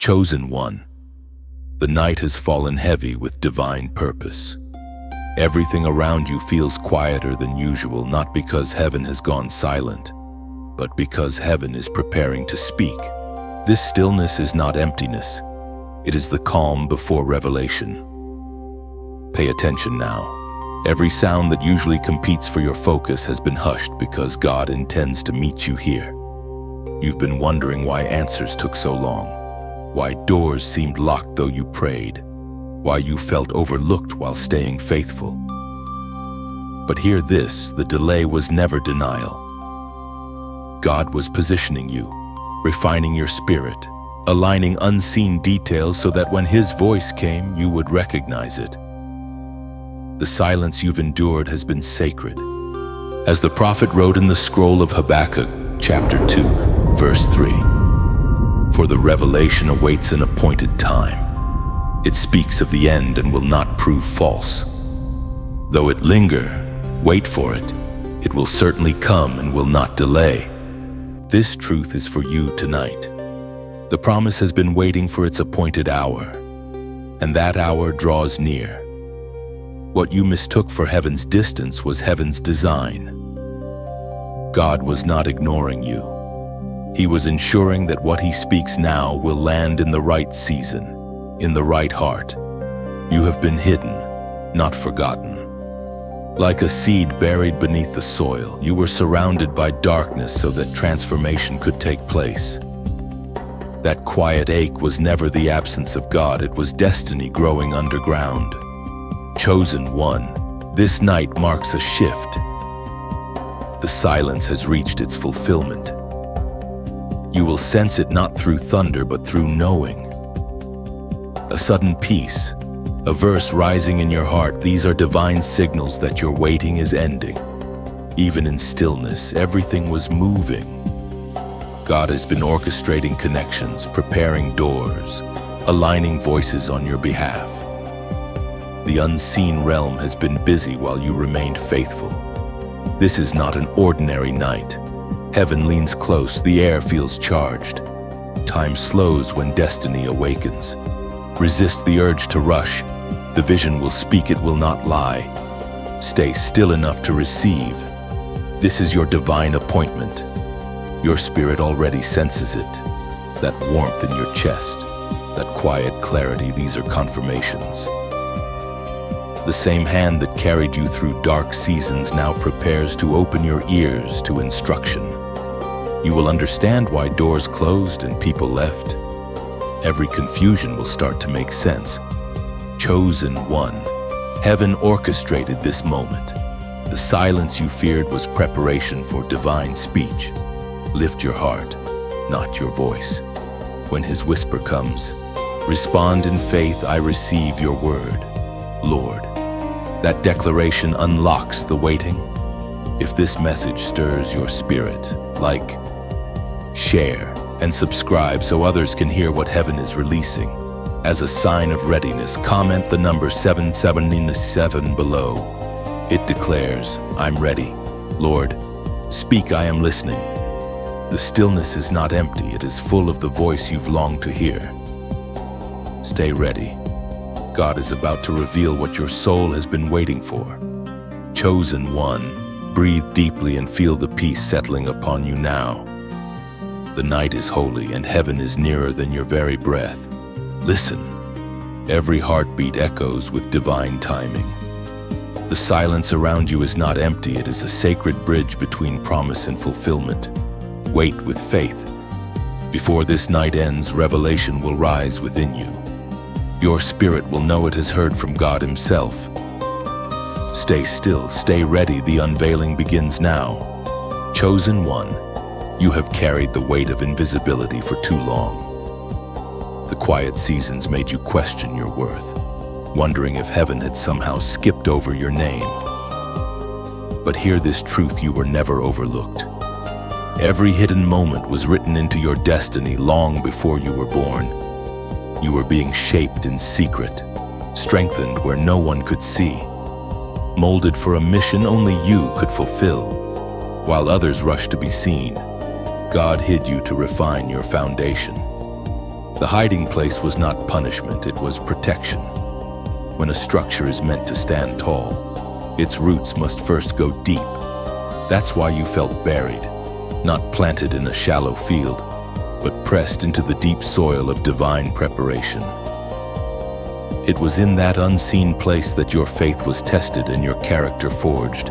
Chosen one, the night has fallen heavy with divine purpose. Everything around you feels quieter than usual, not because heaven has gone silent, but because heaven is preparing to speak. This stillness is not emptiness. It is the calm before revelation. Pay attention now. Every sound that usually competes for your focus has been hushed because God intends to meet you here. You've been wondering why answers took so long, why doors seemed locked though you prayed, why you felt overlooked while staying faithful. But hear this, the delay was never denial. God was positioning you, refining your spirit, aligning unseen details so that when His voice came, you would recognize it. The silence you've endured has been sacred. As the prophet wrote in the scroll of Habakkuk, chapter 2, verse 3, "For the revelation awaits an appointed time. It speaks of the end and will not prove false. Though it linger, wait for it. It will certainly come and will not delay." This truth is for you tonight. The promise has been waiting for its appointed hour, and that hour draws near. What you mistook for heaven's distance was heaven's design. God was not ignoring you. He was ensuring that what He speaks now will land in the right season, in the right heart. You have been hidden, not forgotten. Like a seed buried beneath the soil, you were surrounded by darkness so that transformation could take place. That quiet ache was never the absence of God, it was destiny growing underground. Chosen one, this night marks a shift. The silence has reached its fulfillment. You will sense it not through thunder, but through knowing. A sudden peace, a verse rising in your heart, these are divine signals that your waiting is ending. Even in stillness, everything was moving. God has been orchestrating connections, preparing doors, aligning voices on your behalf. The unseen realm has been busy while you remained faithful. This is not an ordinary night. Heaven leans close, the air feels charged. Time slows when destiny awakens. Resist the urge to rush. The vision will speak, it will not lie. Stay still enough to receive. This is your divine appointment. Your spirit already senses it. That warmth in your chest, that quiet clarity, these are confirmations. The same hand that carried you through dark seasons now prepares to open your ears to instruction. You will understand why doors closed and people left. Every confusion will start to make sense. Chosen one, heaven orchestrated this moment. The silence you feared was preparation for divine speech. Lift your heart, not your voice. When His whisper comes, respond in faith, "I receive your word, Lord." That declaration unlocks the waiting. If this message stirs your spirit, like, share, and subscribe so others can hear what heaven is releasing. As a sign of readiness, comment the number 777 below. It declares, "I'm ready. Lord, speak, I am listening." The stillness is not empty, it is full of the voice you've longed to hear. Stay ready. God is about to reveal what your soul has been waiting for. Chosen one, breathe deeply and feel the peace settling upon you now. The night is holy and heaven is nearer than your very breath. Listen. Every heartbeat echoes with divine timing. The silence around you is not empty, it is a sacred bridge between promise and fulfillment. Wait with faith. Before this night ends, revelation will rise within you. Your spirit will know it has heard from God Himself. Stay still, stay ready, the unveiling begins now. Chosen one, you have carried the weight of invisibility for too long. The quiet seasons made you question your worth, wondering if heaven had somehow skipped over your name. But hear this truth, you were never overlooked. Every hidden moment was written into your destiny long before you were born. You were being shaped in secret, strengthened where no one could see, molded for a mission only you could fulfill. While others rushed to be seen, God hid you to refine your foundation. The hiding place was not punishment, it was protection. When a structure is meant to stand tall, its roots must first go deep. That's why you felt buried, not planted in a shallow field, but pressed into the deep soil of divine preparation. It was in that unseen place that your faith was tested and your character forged.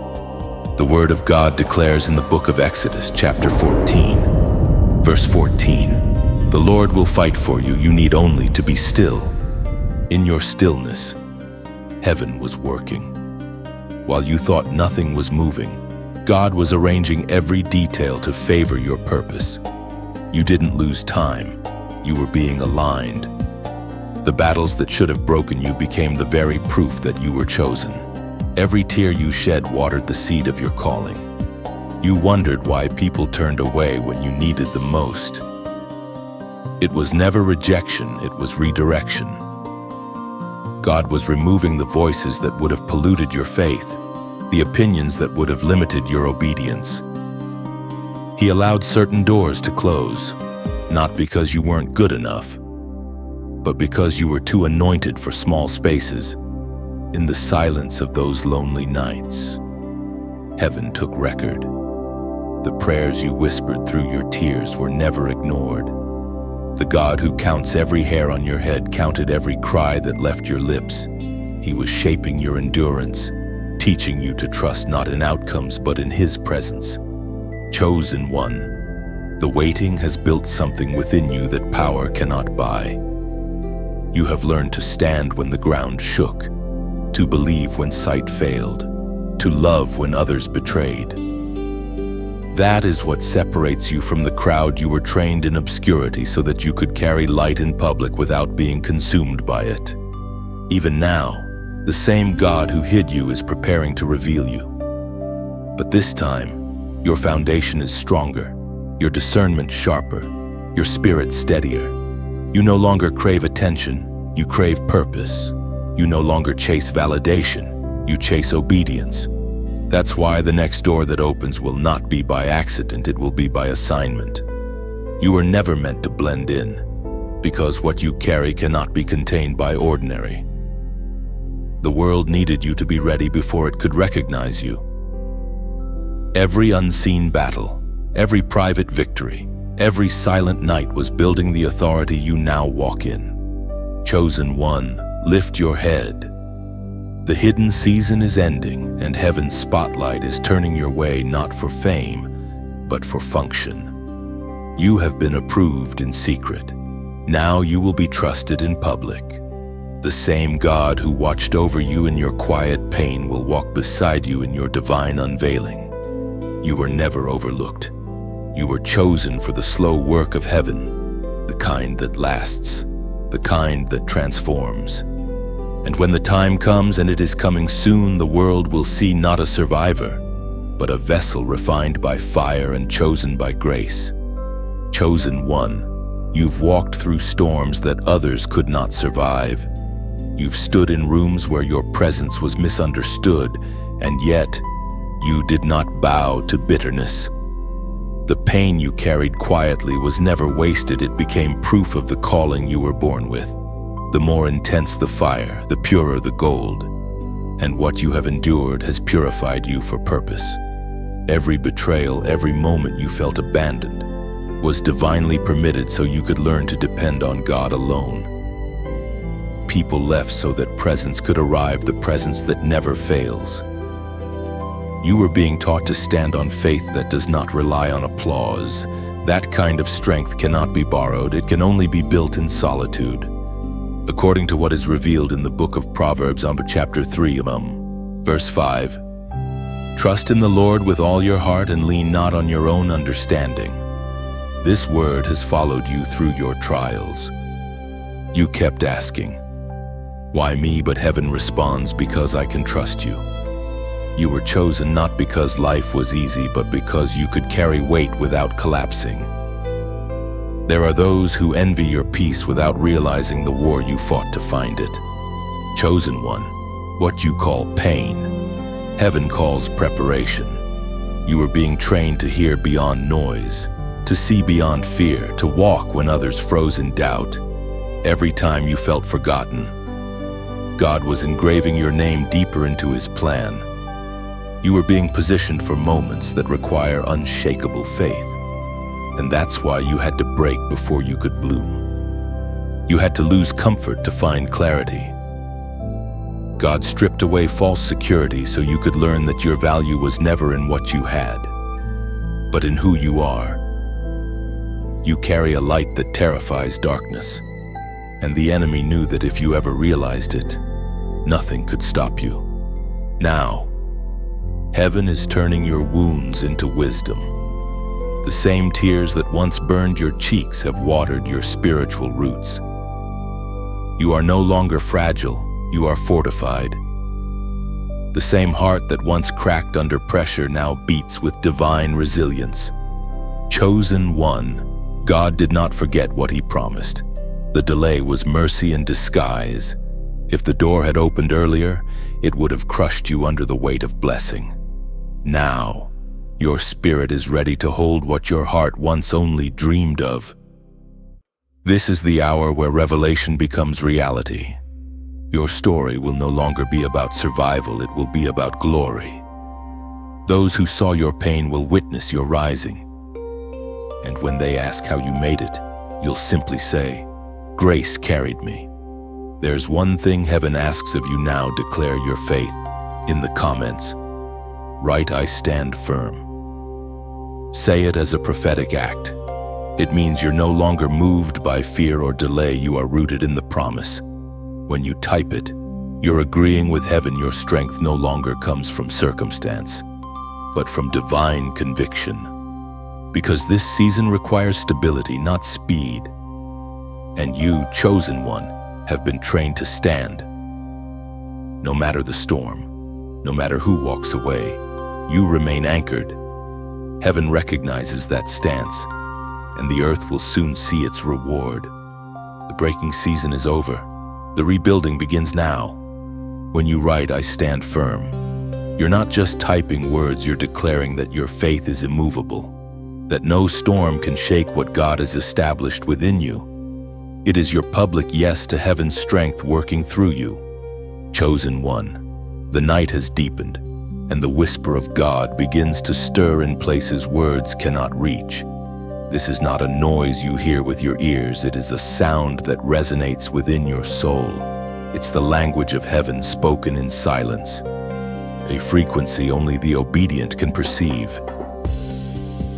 The Word of God declares in the book of Exodus, chapter 14, verse 14, "The Lord will fight for you, you need only to be still." In your stillness, heaven was working. While you thought nothing was moving, God was arranging every detail to favor your purpose. You didn't lose time, you were being aligned. The battles that should have broken you became the very proof that you were chosen. Every tear you shed watered the seed of your calling. You wondered why people turned away when you needed them most. It was never rejection, it was redirection. God was removing the voices that would have polluted your faith, the opinions that would have limited your obedience. He allowed certain doors to close, not because you weren't good enough, but because you were too anointed for small spaces. In the silence of those lonely nights, heaven took record. The prayers you whispered through your tears were never ignored. The God who counts every hair on your head counted every cry that left your lips. He was shaping your endurance, teaching you to trust not in outcomes but in His presence. Chosen one, the waiting has built something within you that power cannot buy. You have learned to stand when the ground shook, to believe when sight failed, to love when others betrayed. That is what separates you from the crowd. You were trained in obscurity so that you could carry light in public without being consumed by it. Even now, the same God who hid you is preparing to reveal you. But this time, your foundation is stronger, your discernment sharper, your spirit steadier. You no longer crave attention, you crave purpose. You no longer chase validation, you chase obedience. That's why the next door that opens will not be by accident, it will be by assignment. You were never meant to blend in, because what you carry cannot be contained by ordinary. The world needed you to be ready before it could recognize you. Every unseen battle, every private victory, every silent night was building the authority you now walk in. Chosen one, lift your head. The hidden season is ending, and heaven's spotlight is turning your way not for fame, but for function. You have been approved in secret. Now you will be trusted in public. The same God who watched over you in your quiet pain will walk beside you in your divine unveiling. You were never overlooked. You were chosen for the slow work of heaven, the kind that lasts, the kind that transforms. And when the time comes, and it is coming soon, the world will see not a survivor, but a vessel refined by fire and chosen by grace. Chosen one, you've walked through storms that others could not survive. You've stood in rooms where your presence was misunderstood, and yet you did not bow to bitterness. The pain you carried quietly was never wasted. It became proof of the calling you were born with. The more intense the fire, the purer the gold. And what you have endured has purified you for purpose. Every betrayal, every moment you felt abandoned, was divinely permitted so you could learn to depend on God alone. People left so that presence could arrive, the presence that never fails. You were being taught to stand on faith that does not rely on applause. That kind of strength cannot be borrowed, it can only be built in solitude. According to what is revealed in the book of Proverbs, chapter 3, verse 5, "Trust in the Lord with all your heart and lean not on your own understanding." This word has followed you through your trials. You kept asking, "Why me?" But heaven responds, "Because I can trust you." You were chosen not because life was easy, but because you could carry weight without collapsing. There are those who envy your peace without realizing the war you fought to find it. Chosen one, what you call pain, heaven calls preparation. You were being trained to hear beyond noise, to see beyond fear, to walk when others froze in doubt. Every time you felt forgotten, God was engraving your name deeper into His plan. You were being positioned for moments that require unshakable faith. And that's why you had to break before you could bloom. You had to lose comfort to find clarity. God stripped away false security so you could learn that your value was never in what you had, but in who you are. You carry a light that terrifies darkness, and the enemy knew that if you ever realized it, nothing could stop you. Now, heaven is turning your wounds into wisdom. The same tears that once burned your cheeks have watered your spiritual roots. You are no longer fragile, you are fortified. The same heart that once cracked under pressure now beats with divine resilience. Chosen one, God did not forget what He promised. The delay was mercy in disguise. If the door had opened earlier, it would have crushed you under the weight of blessing. Now, your spirit is ready to hold what your heart once only dreamed of. This is the hour where revelation becomes reality. Your story will no longer be about survival, it will be about glory. Those who saw your pain will witness your rising. And when they ask how you made it, you'll simply say, "Grace carried me." There's one thing heaven asks of you now: declare your faith in the comments. Write, "I stand firm." Say it as a prophetic act. It means you're no longer moved by fear or delay, you are rooted in the promise. When you type it, you're agreeing with heaven. Your strength no longer comes from circumstance, but from divine conviction. Because this season requires stability, not speed. And you, chosen one, have been trained to stand. No matter the storm, no matter who walks away, you remain anchored. Heaven recognizes that stance, and the earth will soon see its reward. The breaking season is over. The rebuilding begins now. When you write, "I stand firm," you're not just typing words, you're declaring that your faith is immovable, that no storm can shake what God has established within you. It is your public yes to heaven's strength working through you. Chosen one, the night has deepened, and the whisper of God begins to stir in places words cannot reach. This is not a noise you hear with your ears, it is a sound that resonates within your soul. It's the language of heaven spoken in silence, a frequency only the obedient can perceive.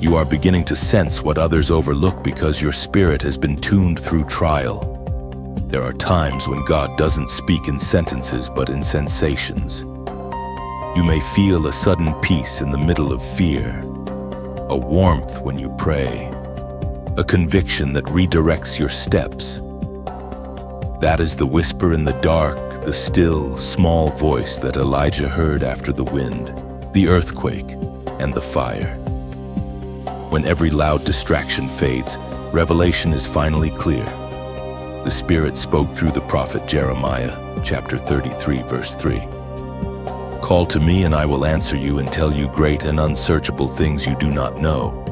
You are beginning to sense what others overlook because your spirit has been tuned through trial. There are times when God doesn't speak in sentences but in sensations. You may feel a sudden peace in the middle of fear, a warmth when you pray, a conviction that redirects your steps. That is the whisper in the dark, the still, small voice that Elijah heard after the wind, the earthquake, and the fire. When every loud distraction fades, revelation is finally clear. The Spirit spoke through the prophet Jeremiah, chapter 33, verse 3. "Call to me and I will answer you and tell you great and unsearchable things you do not know."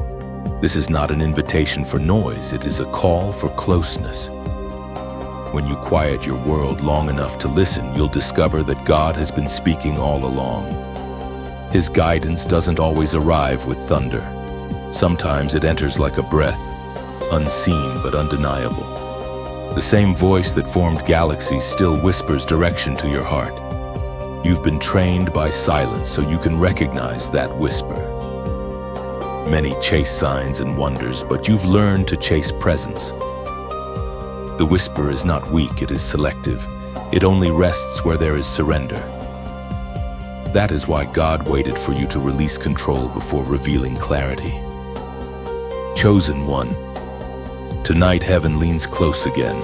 This is not an invitation for noise, it is a call for closeness. When you quiet your world long enough to listen, you'll discover that God has been speaking all along. His guidance doesn't always arrive with thunder. Sometimes it enters like a breath, unseen but undeniable. The same voice that formed galaxies still whispers direction to your heart. You've been trained by silence so you can recognize that whisper. Many chase signs and wonders, but you've learned to chase presence. The whisper is not weak, it is selective. It only rests where there is surrender. That is why God waited for you to release control before revealing clarity. Chosen one, tonight heaven leans close again.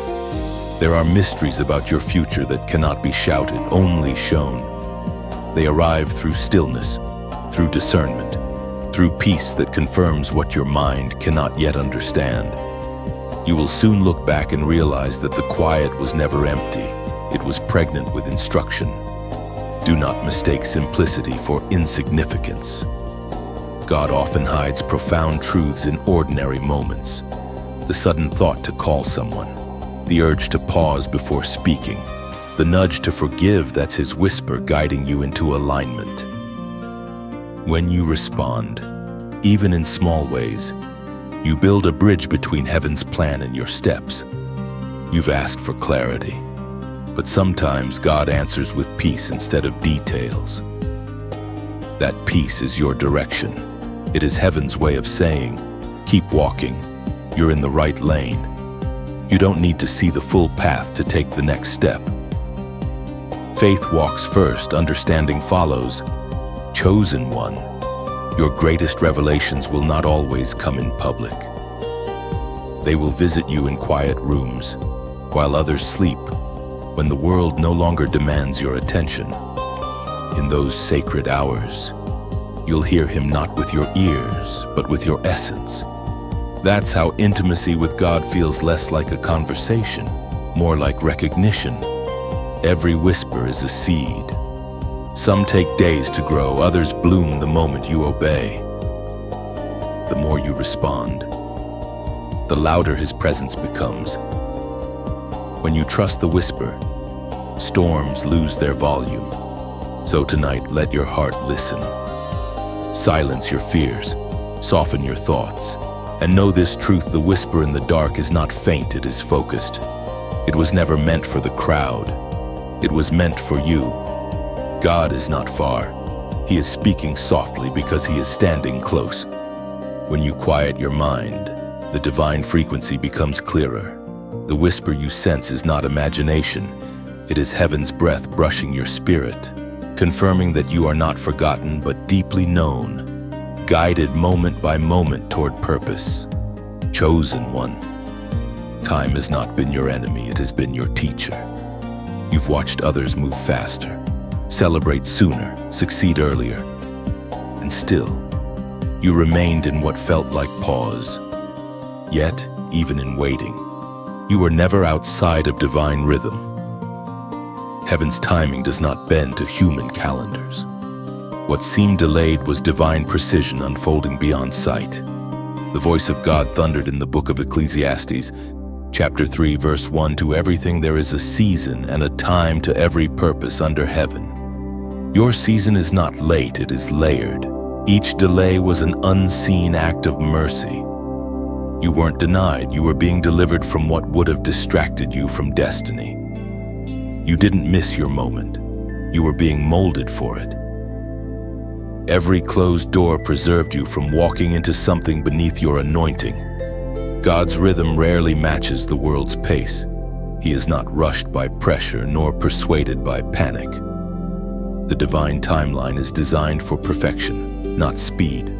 There are mysteries about your future that cannot be shouted, only shown. They arrive through stillness, through discernment, through peace that confirms what your mind cannot yet understand. You will soon look back and realize that the quiet was never empty. It was pregnant with instruction. Do not mistake simplicity for insignificance. God often hides profound truths in ordinary moments. The sudden thought to call someone, the urge to pause before speaking, the nudge to forgive that's his whisper guiding you into alignment. When you respond, even in small ways, you build a bridge between heaven's plan and your steps. You've asked for clarity, but sometimes God answers with peace instead of details. That peace is your direction. It is heaven's way of saying, keep walking, you're in the right lane. You don't need to see the full path to take the next step. Faith walks first, understanding follows. Chosen one, your greatest revelations will not always come in public. They will visit you in quiet rooms, while others sleep, when the world no longer demands your attention. In those sacred hours, you'll hear him not with your ears, but with your essence. That's how intimacy with God feels less like a conversation, more like recognition. Every whisper is a seed. Some take days to grow, others bloom the moment you obey. The more you respond, the louder his presence becomes. When you trust the whisper, storms lose their volume. So tonight, let your heart listen. Silence your fears, soften your thoughts, and know this truth: the whisper in the dark is not faint, it is focused. It was never meant for the crowd. It was meant for you. God is not far. He is speaking softly because he is standing close. When you quiet your mind, the divine frequency becomes clearer. The whisper you sense is not imagination. It is heaven's breath brushing your spirit, confirming that you are not forgotten but deeply known, guided moment by moment toward purpose. Chosen one. Time has not been your enemy, it has been your teacher. You've watched others move faster, celebrate sooner, succeed earlier, and still, you remained in what felt like pause. Yet, even in waiting, you were never outside of divine rhythm. Heaven's timing does not bend to human calendars. What seemed delayed was divine precision unfolding beyond sight. The voice of God thundered in the book of Ecclesiastes, chapter 3, verse 1, "To everything there is a season and a time to every purpose under heaven." Your season is not late, it is layered. Each delay was an unseen act of mercy. You weren't denied, you were being delivered from what would have distracted you from destiny. You didn't miss your moment. You were being molded for it. Every closed door preserved you from walking into something beneath your anointing. God's rhythm rarely matches the world's pace. He is not rushed by pressure nor persuaded by panic. The divine timeline is designed for perfection, not speed.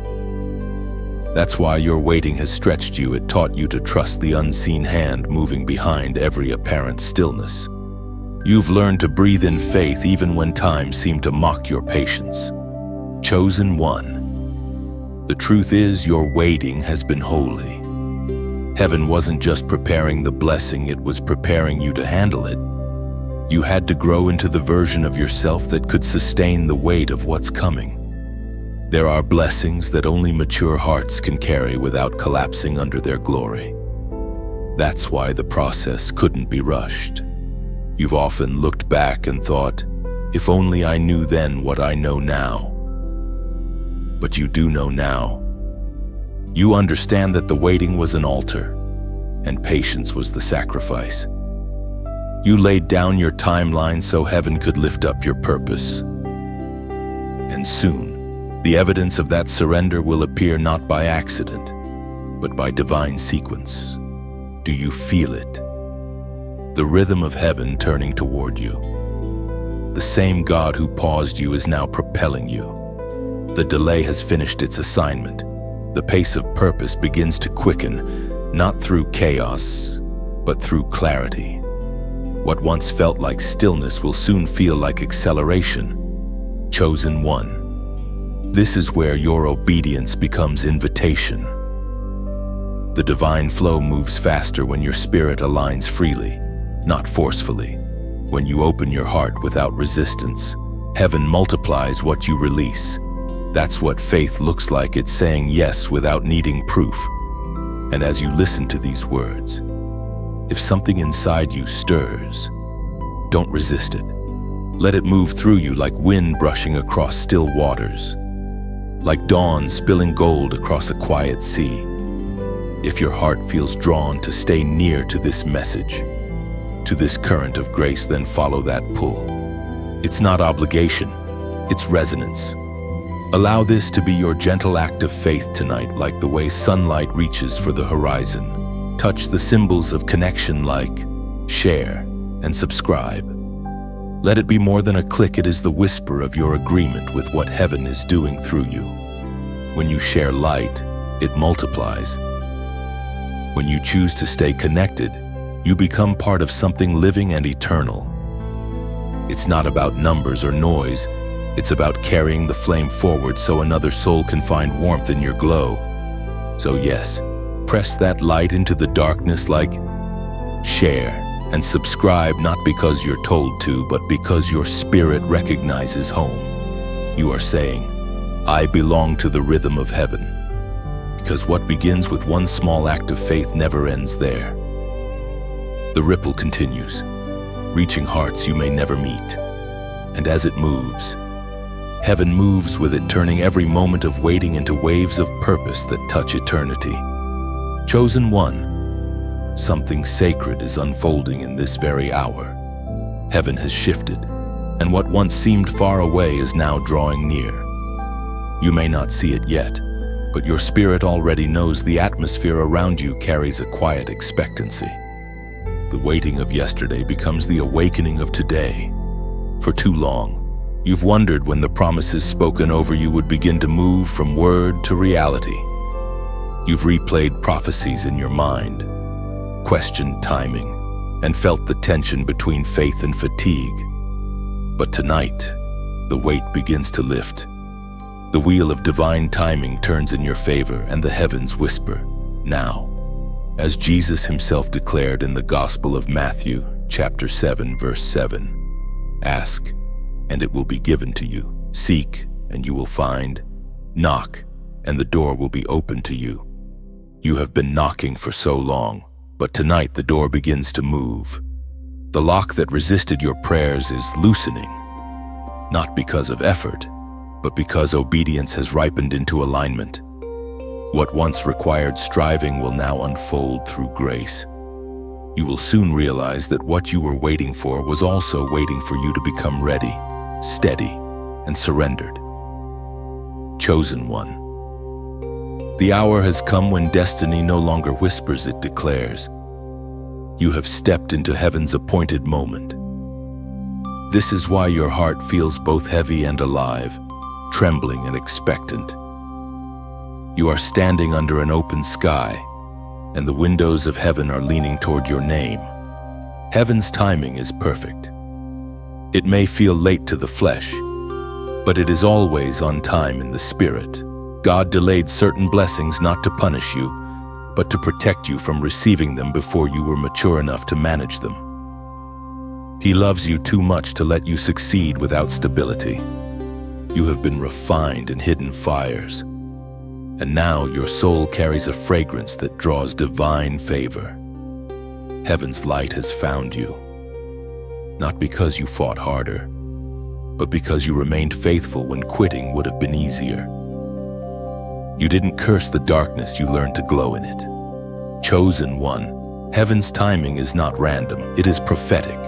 That's why your waiting has stretched you. It taught you to trust the unseen hand moving behind every apparent stillness. You've learned to breathe in faith even when time seemed to mock your patience. Chosen one. The truth is, your waiting has been holy. Heaven wasn't just preparing the blessing, it was preparing you to handle it. You had to grow into the version of yourself that could sustain the weight of what's coming. There are blessings that only mature hearts can carry without collapsing under their glory. That's why the process couldn't be rushed. You've often looked back and thought, if only I knew then what I know now. But you do know now. You understand that the waiting was an altar, and patience was the sacrifice. You laid down your timeline so heaven could lift up your purpose. And soon, the evidence of that surrender will appear not by accident, but by divine sequence. Do you feel it? The rhythm of heaven turning toward you. The same God who paused you is now propelling you. The delay has finished its assignment. The pace of purpose begins to quicken, not through chaos, but through clarity. What once felt like stillness will soon feel like acceleration. Chosen one. This is where your obedience becomes invitation. The divine flow moves faster when your spirit aligns freely, not forcefully. When you open your heart without resistance, heaven multiplies what you release. That's what faith looks like. It's saying yes without needing proof. And as you listen to these words, If something inside you stirs, don't resist it. Let it move through you like wind brushing across still waters, like dawn spilling gold across a quiet sea. If your heart feels drawn to stay near to this message, to this current of grace, then follow that pull. It's not obligation, it's resonance. Allow this to be your gentle act of faith tonight, like the way sunlight reaches for the horizon. Touch the symbols of connection like share and subscribe. Let it be more than a click, it is the whisper of your agreement with what heaven is doing through you. When you share light, it multiplies. When you choose to stay connected, you become part of something living and eternal. It's not about numbers or noise, it's about carrying the flame forward so another soul can find warmth in your glow. So yes, press that light into the darkness like share and subscribe, not because you're told to, but because your spirit recognizes home. You are saying, I belong to the rhythm of heaven. Because what begins with one small act of faith never ends there. The ripple continues, reaching hearts you may never meet. And as it moves, heaven moves with it, turning every moment of waiting into waves of purpose that touch eternity. Chosen one, something sacred is unfolding in this very hour. Heaven has shifted, and what once seemed far away is now drawing near. You may not see it yet, but your spirit already knows. The atmosphere around you carries a quiet expectancy. The waiting of yesterday becomes the awakening of today. For too long, you've wondered when the promises spoken over you would begin to move from word to reality. You've replayed prophecies in your mind, questioned timing, and felt the tension between faith and fatigue. But tonight, the weight begins to lift. The wheel of divine timing turns in your favor, and the heavens whisper, now. As Jesus himself declared in the Gospel of Matthew, chapter 7, verse 7, ask, and it will be given to you. Seek, and you will find. Knock, and the door will be opened to you. You have been knocking for so long, but tonight the door begins to move. The lock that resisted your prayers is loosening, not because of effort, but because obedience has ripened into alignment. What once required striving will now unfold through grace. You will soon realize that what you were waiting for was also waiting for you to become ready, steady, and surrendered. Chosen one. The hour has come when destiny no longer whispers, it declares. You have stepped into heaven's appointed moment. This is why your heart feels both heavy and alive, trembling and expectant. You are standing under an open sky, and the windows of heaven are leaning toward your name. Heaven's timing is perfect. It may feel late to the flesh, but it is always on time in the spirit. God delayed certain blessings not to punish you, but to protect you from receiving them before you were mature enough to manage them. He loves you too much to let you succeed without stability. You have been refined in hidden fires, and now your soul carries a fragrance that draws divine favor. Heaven's light has found you, not because you fought harder, but because you remained faithful when quitting would have been easier. You didn't curse the darkness, you learned to glow in it. Chosen one, heaven's timing is not random, it is prophetic.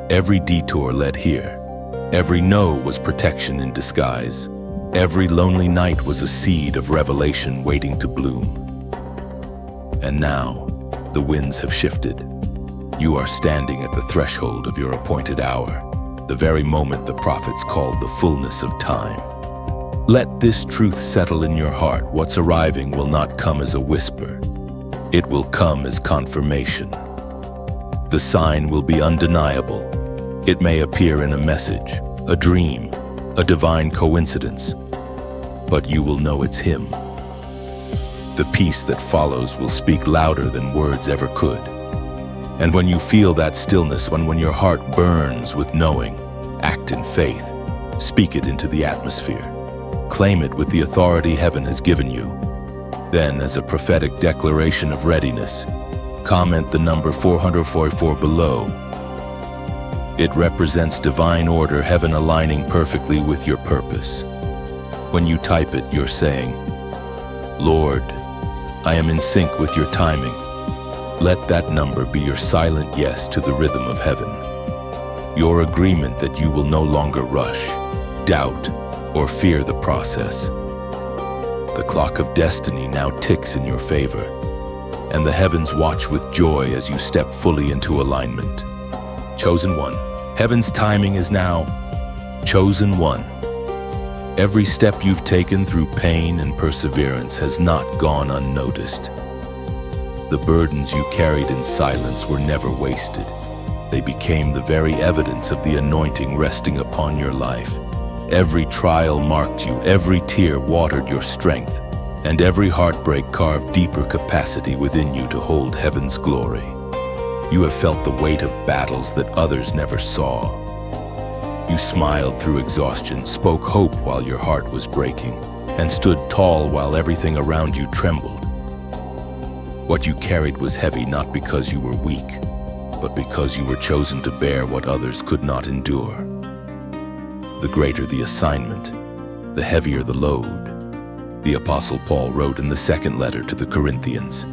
Every detour led here. Every no was protection in disguise. Every lonely night was a seed of revelation waiting to bloom. And now, the winds have shifted. You are standing at the threshold of your appointed hour, the very moment the prophets called the fullness of time. Let this truth settle in your heart. What's arriving will not come as a whisper. It will come as confirmation. The sign will be undeniable. It may appear in a message, a dream, a divine coincidence, but you will know it's Him. The peace that follows will speak louder than words ever could. And when you feel that stillness, when your heart burns with knowing, act in faith, speak it into the atmosphere. Claim it with the authority heaven has given you. Then, as a prophetic declaration of readiness, Comment the number 444 below. It represents divine order, heaven aligning perfectly with your purpose. When you type it, you're saying, Lord, I am in sync with your timing. Let that number be your silent yes to the rhythm of heaven. Your agreement that you will no longer rush, doubt, or fear the process. The clock of destiny now ticks in your favor, and the heavens watch with joy as you step fully into alignment. Chosen one, heaven's timing is now. Chosen one. Every step you've taken through pain and perseverance has not gone unnoticed. The burdens you carried in silence were never wasted. They became the very evidence of the anointing resting upon your life. Every trial marked you, every tear watered your strength, and every heartbreak carved deeper capacity within you to hold heaven's glory. You have felt the weight of battles that others never saw. You smiled through exhaustion, spoke hope while your heart was breaking, and stood tall while everything around you trembled. What you carried was heavy not because you were weak, but because you were chosen to bear what others could not endure. The greater the assignment, the heavier the load. The Apostle Paul wrote in the second letter to the Corinthians,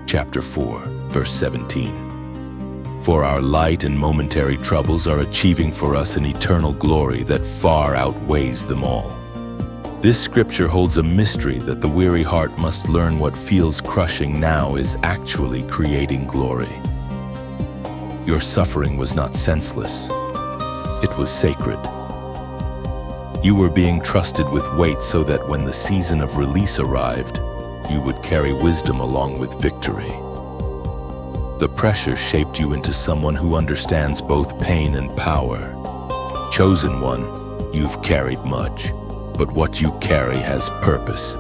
chapter 4, verse 17. For our light and momentary troubles are achieving for us an eternal glory that far outweighs them all. This scripture holds a mystery that the weary heart must learn. What feels crushing now is actually creating glory. Your suffering was not senseless. It was sacred. You were being trusted with weight so that when the season of release arrived, you would carry wisdom along with victory. The pressure shaped you into someone who understands both pain and power. Chosen one, you've carried much, but what you carry has purpose.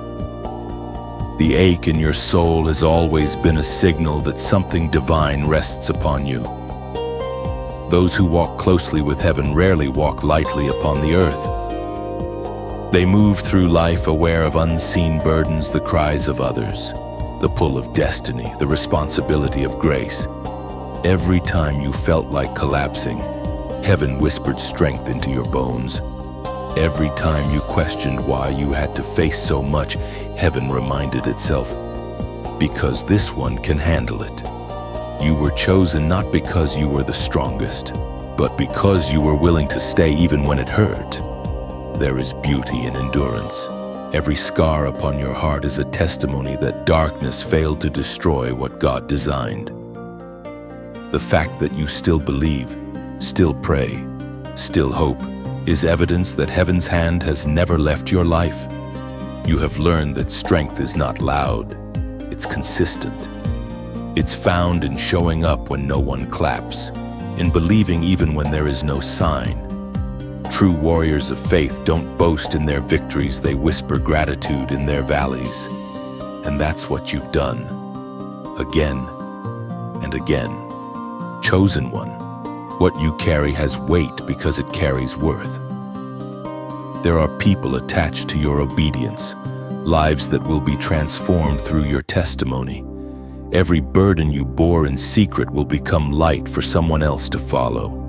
The ache in your soul has always been a signal that something divine rests upon you. Those who walk closely with heaven rarely walk lightly upon the earth. They move through life aware of unseen burdens, the cries of others, the pull of destiny, the responsibility of grace. Every time you felt like collapsing, heaven whispered strength into your bones. Every time you questioned why you had to face so much, heaven reminded itself, because this one can handle it. You were chosen not because you were the strongest, but because you were willing to stay even when it hurt. There is beauty in endurance. Every scar upon your heart is a testimony that darkness failed to destroy what God designed. The fact that you still believe, still pray, still hope, is evidence that heaven's hand has never left your life. You have learned that strength is not loud, it's consistent. It's found in showing up when no one claps, in believing even when there is no sign. True warriors of faith don't boast in their victories, they whisper gratitude in their valleys. And that's what you've done, again and again. Chosen one, what you carry has weight because it carries worth. There are people attached to your obedience, lives that will be transformed through your testimony. Every burden you bore in secret will become light for someone else to follow.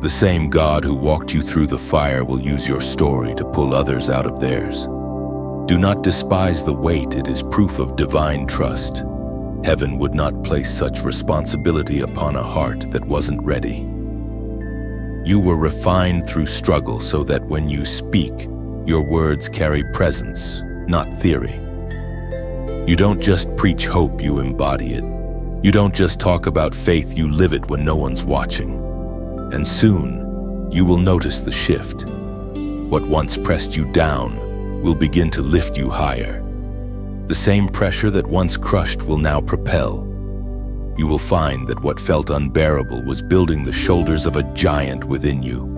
The same God who walked you through the fire will use your story to pull others out of theirs. Do not despise the weight, it is proof of divine trust. Heaven would not place such responsibility upon a heart that wasn't ready. You were refined through struggle so that when you speak, your words carry presence, not theory. You don't just preach hope, you embody it. You don't just talk about faith, you live it when no one's watching. And soon, you will notice the shift. What once pressed you down will begin to lift you higher. The same pressure that once crushed will now propel. You will find that what felt unbearable was building the shoulders of a giant within you.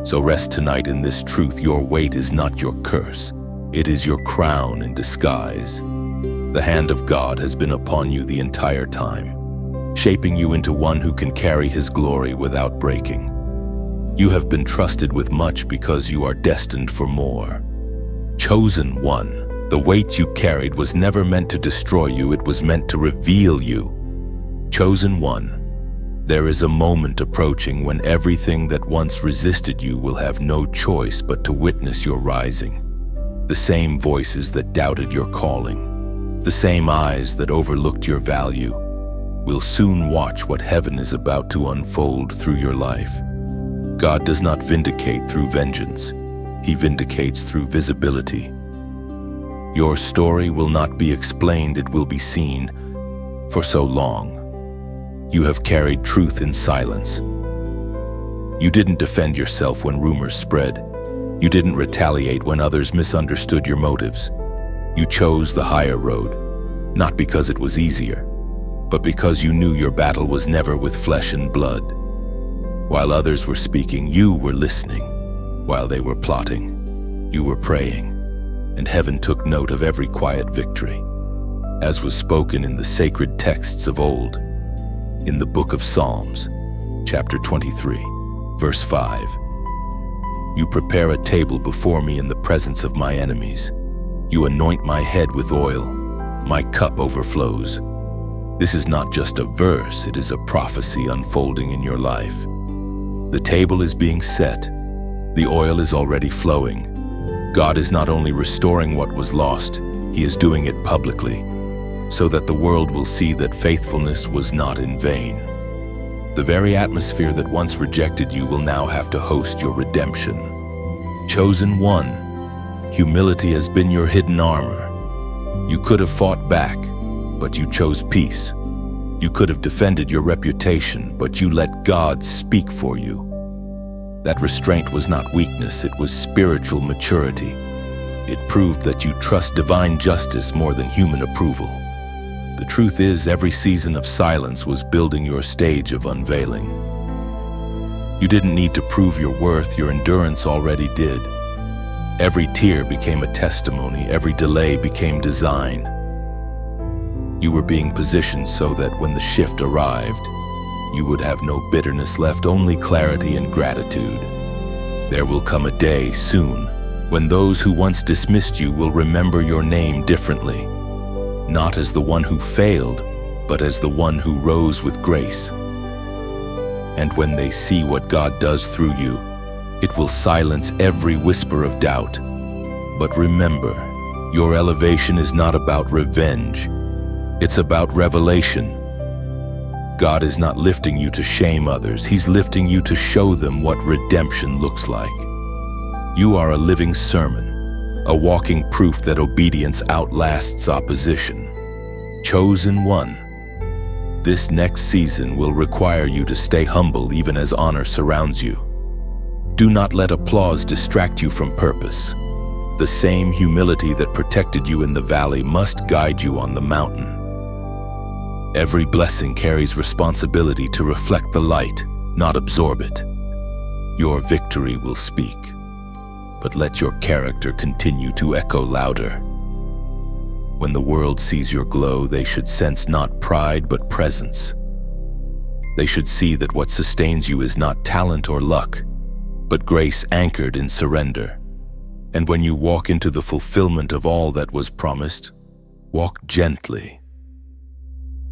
So rest tonight in this truth: your weight is not your curse, it is your crown in disguise. The hand of God has been upon you the entire time, shaping you into one who can carry His glory without breaking. You have been trusted with much because you are destined for more. Chosen one. The weight you carried was never meant to destroy you, it was meant to reveal you. Chosen one, there is a moment approaching when everything that once resisted you will have no choice but to witness your rising. The same voices that doubted your calling, the same eyes that overlooked your value, will soon watch what heaven is about to unfold through your life. God does not vindicate through vengeance. He vindicates through visibility. Your story will not be explained, it will be seen. For so long, you have carried truth in silence. You didn't defend yourself when rumors spread. You didn't retaliate when others misunderstood your motives. You chose the higher road, not because it was easier, but because you knew your battle was never with flesh and blood. While others were speaking, you were listening. While they were plotting, you were praying, and heaven took note of every quiet victory, as was spoken in the sacred texts of old. In the book of Psalms, chapter 23, verse 5, you prepare a table before me in the presence of my enemies. You anoint my head with oil. My cup overflows. This is not just a verse, it is a prophecy unfolding in your life. The table is being set. The oil is already flowing. God is not only restoring what was lost, He is doing it publicly, so that the world will see that faithfulness was not in vain. The very atmosphere that once rejected you will now have to host your redemption. Chosen one, humility has been your hidden armor. You could have fought back, but you chose peace. You could have defended your reputation, but you let God speak for you. That restraint was not weakness, it was spiritual maturity. It proved that you trust divine justice more than human approval. The truth is, every season of silence was building your stage of unveiling. You didn't need to prove your worth, your endurance already did. Every tear became a testimony, every delay became design. You were being positioned so that when the shift arrived, you would have no bitterness left, only clarity and gratitude. There will come a day soon when those who once dismissed you will remember your name differently, not as the one who failed, but as the one who rose with grace. And when they see what God does through you, it will silence every whisper of doubt. But remember, your elevation is not about revenge. It's about revelation. God is not lifting you to shame others. He's lifting you to show them what redemption looks like. You are a living sermon, a walking proof that obedience outlasts opposition. Chosen one, this next season will require you to stay humble even as honor surrounds you. Do not let applause distract you from purpose. The same humility that protected you in the valley must guide you on the mountain. Every blessing carries responsibility to reflect the light, not absorb it. Your victory will speak, but let your character continue to echo louder. When the world sees your glow, they should sense not pride but presence. They should see that what sustains you is not talent or luck, but grace anchored in surrender. And when you walk into the fulfillment of all that was promised, walk gently.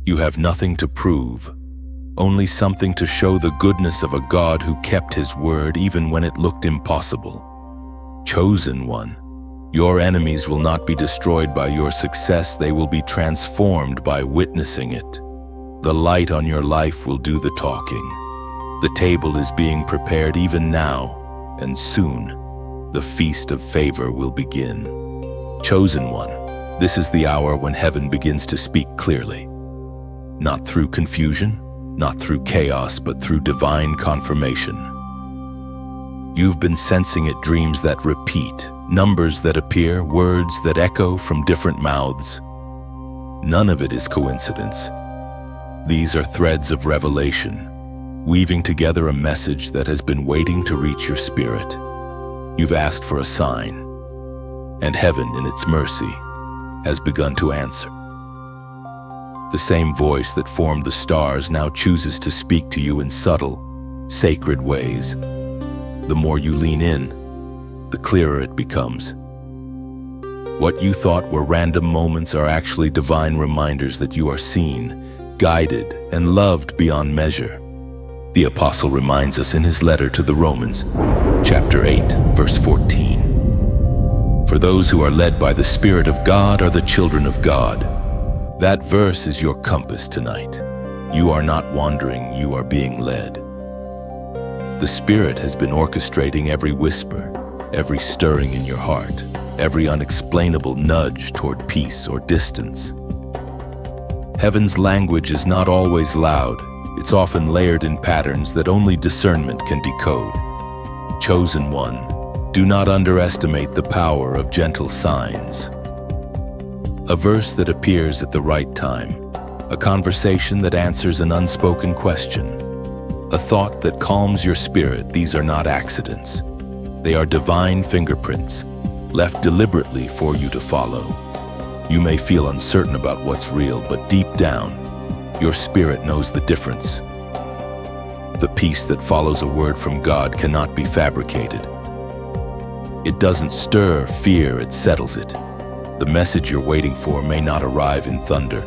You have nothing to prove, only something to show the goodness of a God who kept His word even when it looked impossible. Chosen one, your enemies will not be destroyed by your success, they will be transformed by witnessing it. The light on your life will do the talking. The table is being prepared even now, and soon the feast of favor will begin. Chosen one, this is the hour when heaven begins to speak clearly. Not through confusion, not through chaos, but through divine confirmation. You've been sensing it, dreams that repeat, numbers that appear, words that echo from different mouths. None of it is coincidence. These are threads of revelation, weaving together a message that has been waiting to reach your spirit. You've asked for a sign, and heaven, in its mercy, has begun to answer. The same voice that formed the stars now chooses to speak to you in subtle, sacred ways. The more you lean in, the clearer it becomes. What you thought were random moments are actually divine reminders that you are seen, guided, and loved beyond measure. The apostle reminds us in his letter to the Romans, chapter 8, verse 14. For those who are led by the Spirit of God are the children of God. That verse is your compass tonight. You are not wandering, you are being led. The Spirit has been orchestrating every whisper, every stirring in your heart, every unexplainable nudge toward peace or distance. Heaven's language is not always loud. It's often layered in patterns that only discernment can decode. Chosen one, do not underestimate the power of gentle signs. A verse that appears at the right time, a conversation that answers an unspoken question, a thought that calms your spirit. These are not accidents. They are divine fingerprints, left deliberately for you to follow. You may feel uncertain about what's real, but deep down, your spirit knows the difference. The peace that follows a word from God cannot be fabricated. It doesn't stir fear, it settles it. The message you're waiting for may not arrive in thunder,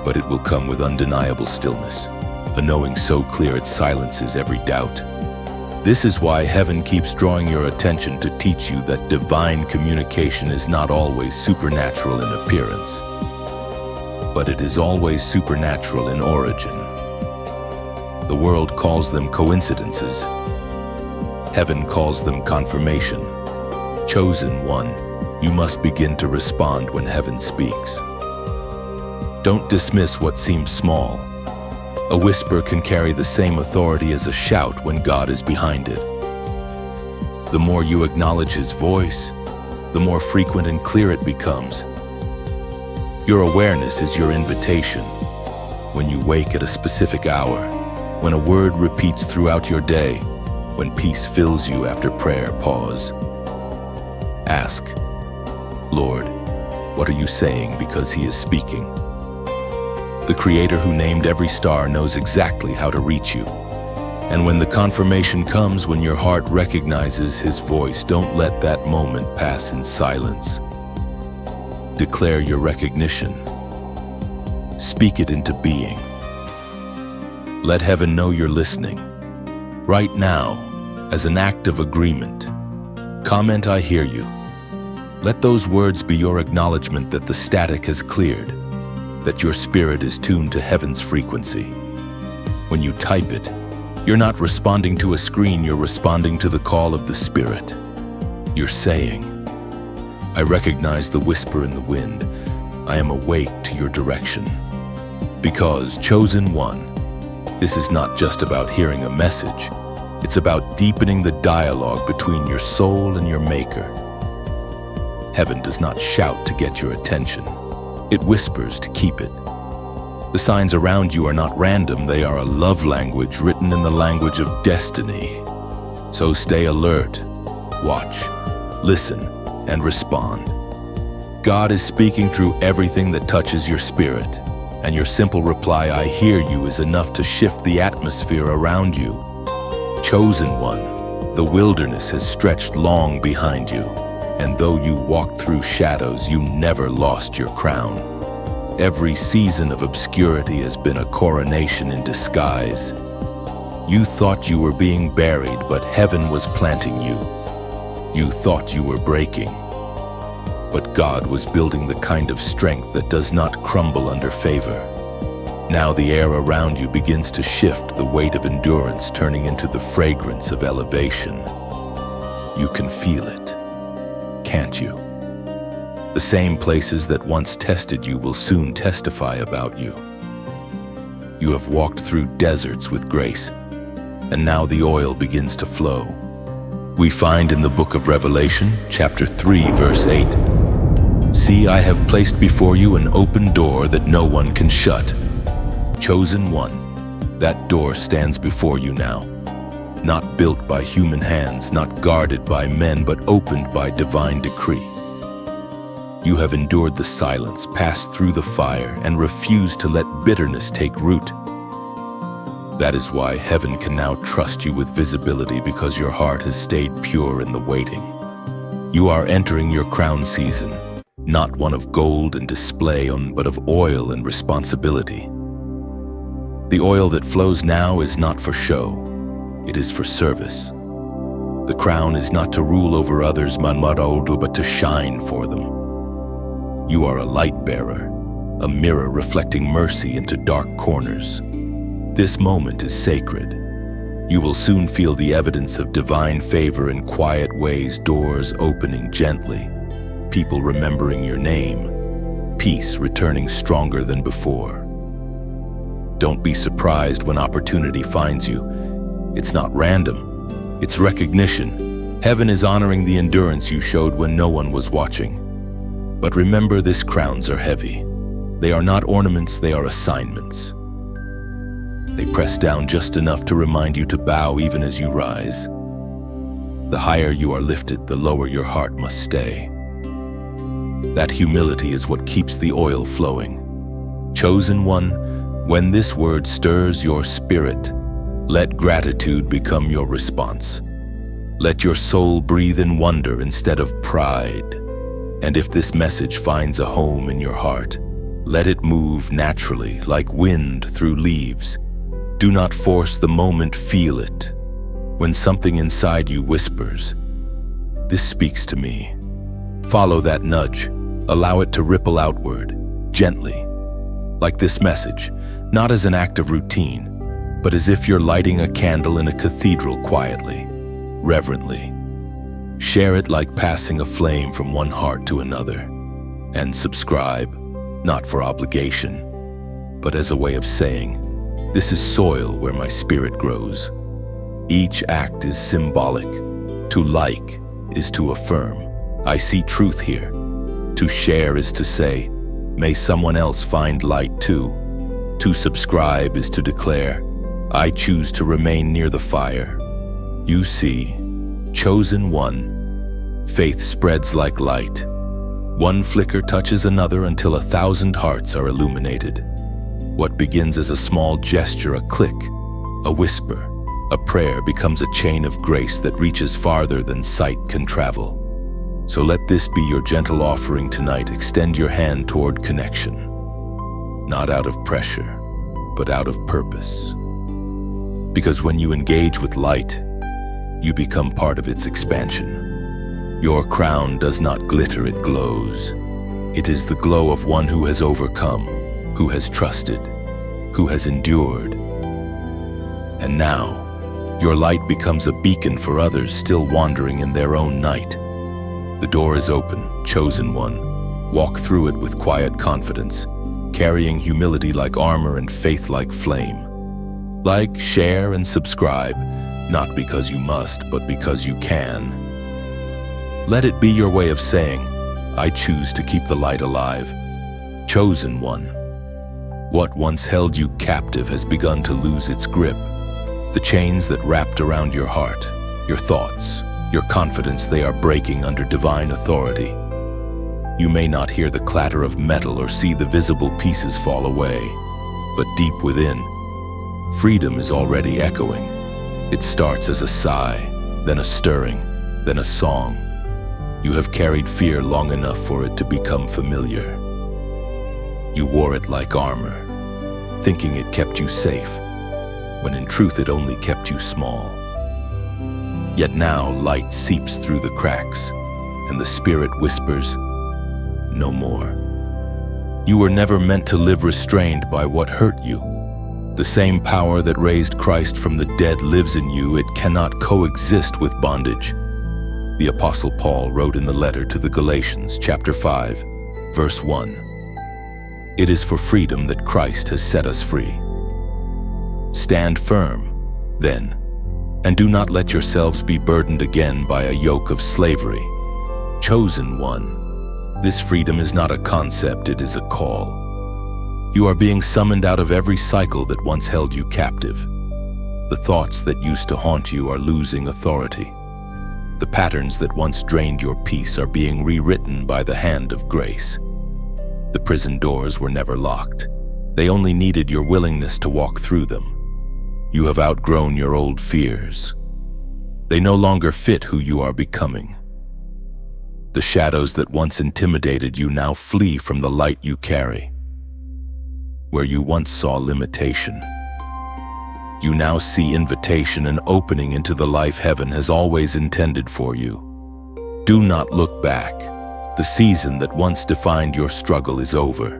but it will come with undeniable stillness, a knowing so clear it silences every doubt. This is why heaven keeps drawing your attention to teach you that divine communication is not always supernatural in appearance, but it is always supernatural in origin. The world calls them coincidences. Heaven calls them confirmation. Chosen one, you must begin to respond when heaven speaks. Don't dismiss what seems small. A whisper can carry the same authority as a shout when God is behind it. The more you acknowledge His voice, the more frequent and clear it becomes. Your awareness is your invitation. When you wake at a specific hour, when a word repeats throughout your day, when peace fills you after prayer, pause. Ask, Lord, what are you saying? Because He is speaking. The Creator who named every star knows exactly how to reach you. And when the confirmation comes, when your heart recognizes His voice, don't let that moment pass in silence. Declare your recognition. Speak it into being. Let heaven know you're listening. Right now, as an act of agreement, comment, I hear you. Let those words be your acknowledgement that the static has cleared, that your spirit is tuned to heaven's frequency. When you type it, you're not responding to a screen, you're responding to the call of the Spirit. You're saying, I recognize the whisper in the wind. I am awake to your direction. Because, chosen one, this is not just about hearing a message. It's about deepening the dialogue between your soul and your Maker. Heaven does not shout to get your attention. It whispers to keep it. The signs around you are not random. They are a love language written in the language of destiny. So stay alert, watch, listen, and respond. God is speaking through everything that touches your spirit, and your simple reply, I hear you, is enough to shift the atmosphere around you. Chosen one, the wilderness has stretched long behind you, and though you walked through shadows, you never lost your crown. Every season of obscurity has been a coronation in disguise. You thought you were being buried, but heaven was planting you. You thought you were breaking, but God was building the kind of strength that does not crumble under favor. Now the air around you begins to shift, the weight of endurance turning into the fragrance of elevation. You can feel it, can't you? The same places that once tested you will soon testify about you. You have walked through deserts with grace, and now the oil begins to flow. We find in the book of Revelation, chapter 3, verse 8, See, I have placed before you an open door that no one can shut. Chosen one, that door stands before you now. Not built by human hands, not guarded by men, but opened by divine decree. You have endured the silence, passed through the fire, and refused to let bitterness take root. That is why heaven can now trust you with visibility, because your heart has stayed pure in the waiting. You are entering your crown season, not one of gold and display, but of oil and responsibility. The oil that flows now is not for show, it is for service. The crown is not to rule over others, but to shine for them. You are a light bearer, a mirror reflecting mercy into dark corners. This moment is sacred. You will soon feel the evidence of divine favor in quiet ways, doors opening gently, people remembering your name, peace returning stronger than before. Don't be surprised when opportunity finds you. It's not random, it's recognition. Heaven is honoring the endurance you showed when no one was watching. But remember, these crowns are heavy. They are not ornaments, they are assignments. They press down just enough to remind you to bow even as you rise. The higher you are lifted, the lower your heart must stay. That humility is what keeps the oil flowing. Chosen one, when this word stirs your spirit, let gratitude become your response. Let your soul breathe in wonder instead of pride. And if this message finds a home in your heart, let it move naturally like wind through leaves. Do not force the moment, feel it. When something inside you whispers, "This speaks to me," follow that nudge. Allow it to ripple outward, gently. Like this message, not as an act of routine, but as if you're lighting a candle in a cathedral quietly, reverently. Share it like passing a flame from one heart to another. And subscribe, not for obligation, but as a way of saying, "This is soil where my spirit grows." Each act is symbolic. To like is to affirm, "I see truth here." To share is to say, "May someone else find light too." To subscribe is to declare, "I choose to remain near the fire." You see, chosen one, faith spreads like light. One flicker touches another until 1,000 hearts are illuminated. What begins as a small gesture, a click, a whisper, a prayer becomes a chain of grace that reaches farther than sight can travel. So let this be your gentle offering tonight. Extend your hand toward connection, not out of pressure, but out of purpose. Because when you engage with light, you become part of its expansion. Your crown does not glitter, it glows. It is the glow of one who has overcome, who has trusted, who has endured. And now, your light becomes a beacon for others still wandering in their own night. The door is open, chosen one. Walk through it with quiet confidence, carrying humility like armor and faith like flame. Like, share, and subscribe, not because you must, but because you can. Let it be your way of saying, "I choose to keep the light alive." Chosen one. What once held you captive has begun to lose its grip. The chains that wrapped around your heart, your thoughts, your confidence, they are breaking under divine authority. You may not hear the clatter of metal or see the visible pieces fall away, but deep within, freedom is already echoing. It starts as a sigh, then a stirring, then a song. You have carried fear long enough for it to become familiar. You wore it like armor, thinking it kept you safe, when in truth it only kept you small. Yet now light seeps through the cracks, and the spirit whispers, "No more." You were never meant to live restrained by what hurt you. The same power that raised Christ from the dead lives in you. It cannot coexist with bondage. The Apostle Paul wrote in the letter to the Galatians, chapter 5, verse 1, "It is for freedom that Christ has set us free. Stand firm, then, and do not let yourselves be burdened again by a yoke of slavery." Chosen one. This freedom is not a concept, it is a call. You are being summoned out of every cycle that once held you captive. The thoughts that used to haunt you are losing authority. The patterns that once drained your peace are being rewritten by the hand of grace. The prison doors were never locked. They only needed your willingness to walk through them. You have outgrown your old fears. They no longer fit who you are becoming. The shadows that once intimidated you now flee from the light you carry. Where you once saw limitation, you now see invitation and opening into the life heaven has always intended for you. Do not look back. The season that once defined your struggle is over.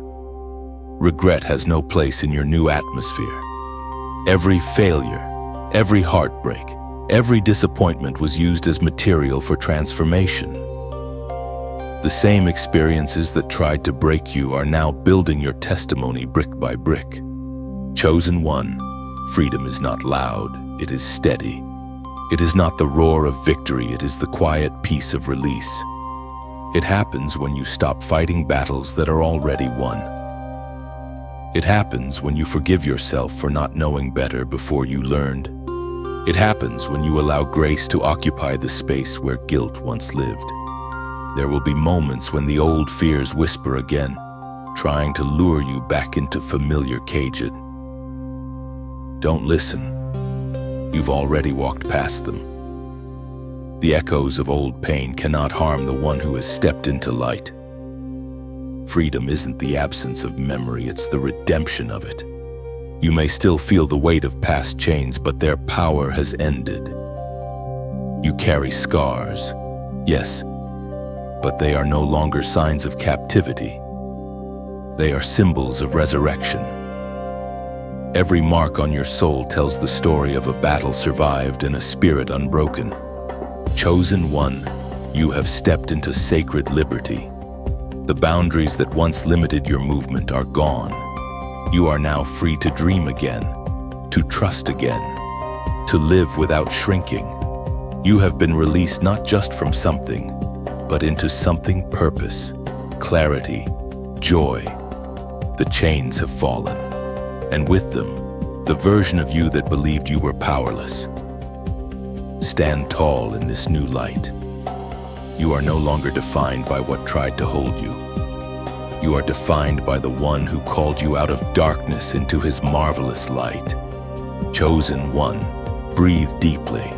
Regret has no place in your new atmosphere. Every failure, every heartbreak, every disappointment was used as material for transformation. The same experiences that tried to break you are now building your testimony brick by brick. Chosen one, freedom is not loud, it is steady. It is not the roar of victory, it is the quiet peace of release. It happens when you stop fighting battles that are already won. It happens when you forgive yourself for not knowing better before you learned. It happens when you allow grace to occupy the space where guilt once lived. There will be moments when the old fears whisper again, trying to lure you back into familiar cages. Don't listen. You've already walked past them. The echoes of old pain cannot harm the one who has stepped into light. Freedom isn't the absence of memory, it's the redemption of it. You may still feel the weight of past chains, but their power has ended. You carry scars, yes, but they are no longer signs of captivity. They are symbols of resurrection. Every mark on your soul tells the story of a battle survived and a spirit unbroken. Chosen one, you have stepped into sacred liberty. The boundaries that once limited your movement are gone. You are now free to dream again, to trust again, to live without shrinking. You have been released not just from something, but into something purpose, clarity, joy. The chains have fallen, and with them, the version of you that believed you were powerless. Stand tall in this new light. You are no longer defined by what tried to hold you. You are defined by the one who called you out of darkness into his marvelous light. Chosen one, breathe deeply.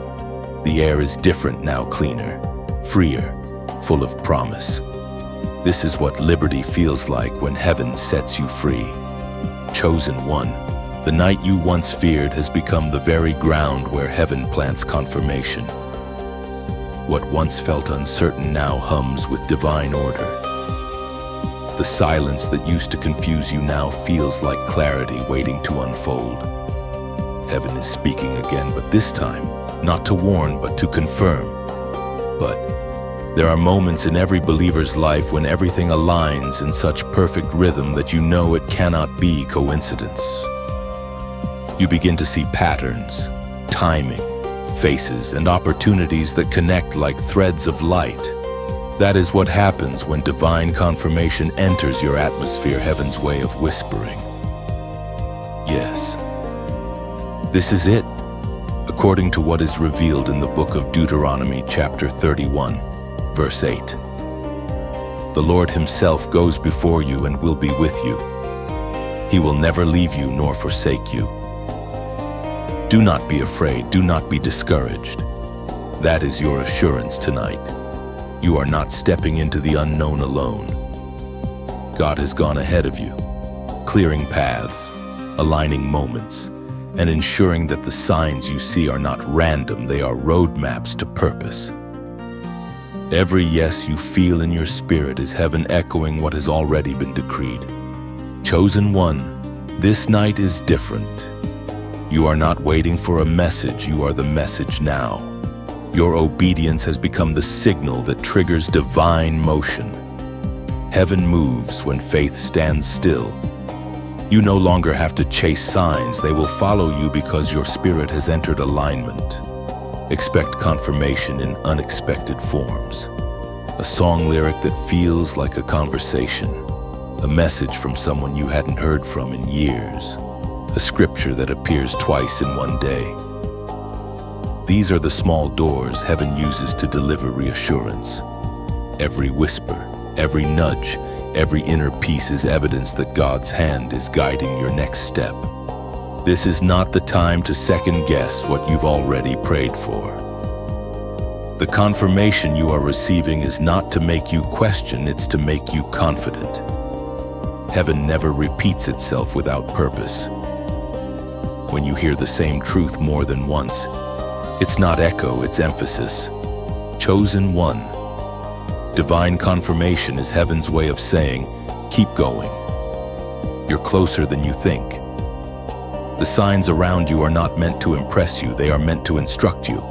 The air is different now, cleaner, freer, full of promise. This is what liberty feels like when heaven sets you free. Chosen one, the night you once feared has become the very ground where heaven plants confirmation. What once felt uncertain now hums with divine order. The silence that used to confuse you now feels like clarity waiting to unfold. Heaven is speaking again, but this time, not to warn, but to confirm. But there are moments in every believer's life when everything aligns in such perfect rhythm that you know it cannot be coincidence. You begin to see patterns, timing, faces, and opportunities that connect like threads of light. That is what happens when divine confirmation enters your atmosphere, heaven's way of whispering. Yes, this is it, according to what is revealed in the book of Deuteronomy, chapter 31, verse 8. The Lord himself goes before you and will be with you. He will never leave you nor forsake you. Do not be afraid, do not be discouraged. That is your assurance tonight. You are not stepping into the unknown alone. God has gone ahead of you, clearing paths, aligning moments, and ensuring that the signs you see are not random, they are roadmaps to purpose. Every yes you feel in your spirit is heaven echoing what has already been decreed. Chosen one, this night is different. You are not waiting for a message, you are the message now. Your obedience has become the signal that triggers divine motion. Heaven moves when faith stands still. You no longer have to chase signs, they will follow you because your spirit has entered alignment. Expect confirmation in unexpected forms. A song lyric that feels like a conversation. A message from someone you hadn't heard from in years. A scripture that appears twice in one day. These are the small doors heaven uses to deliver reassurance. Every whisper, every nudge, every inner peace is evidence that God's hand is guiding your next step. This is not the time to second guess what you've already prayed for. The confirmation you are receiving is not to make you question, it's to make you confident. Heaven never repeats itself without purpose. When you hear the same truth more than once, it's not echo, it's emphasis. Chosen one. Divine confirmation is heaven's way of saying, keep going. You're closer than you think. The signs around you are not meant to impress you, they are meant to instruct you.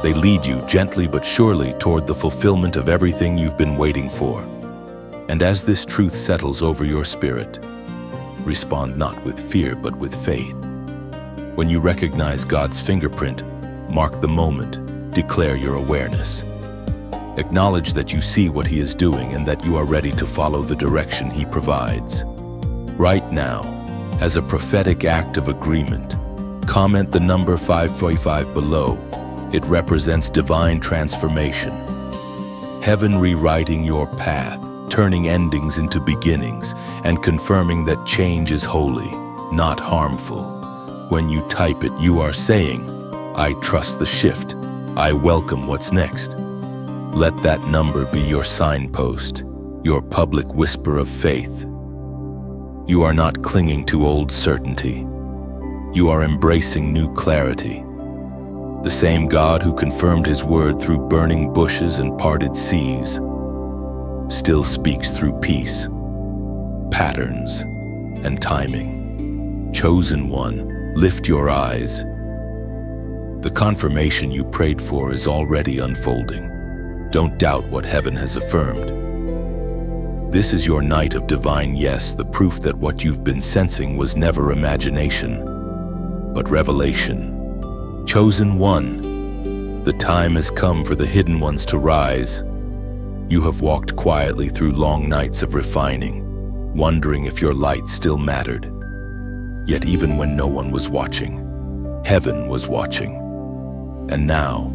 They lead you gently but surely toward the fulfillment of everything you've been waiting for. And as this truth settles over your spirit, respond not with fear but with faith. When you recognize God's fingerprint, mark the moment, declare your awareness. Acknowledge that you see what He is doing and that you are ready to follow the direction He provides. Right now, as a prophetic act of agreement, comment the number 545 below. It represents divine transformation. Heaven rewriting your path, turning endings into beginnings, and confirming that change is holy, not harmful. When you type it, you are saying, I trust the shift. I welcome what's next. Let that number be your signpost, your public whisper of faith. You are not clinging to old certainty. You are embracing new clarity. The same God who confirmed His word through burning bushes and parted seas still speaks through peace, patterns, and timing. Chosen one, lift your eyes. The confirmation you prayed for is already unfolding. Don't doubt what heaven has affirmed. This is your night of divine yes, the proof that what you've been sensing was never imagination, but revelation. Chosen one, the time has come for the hidden ones to rise. You have walked quietly through long nights of refining, wondering if your light still mattered. Yet even when no one was watching, heaven was watching. And now,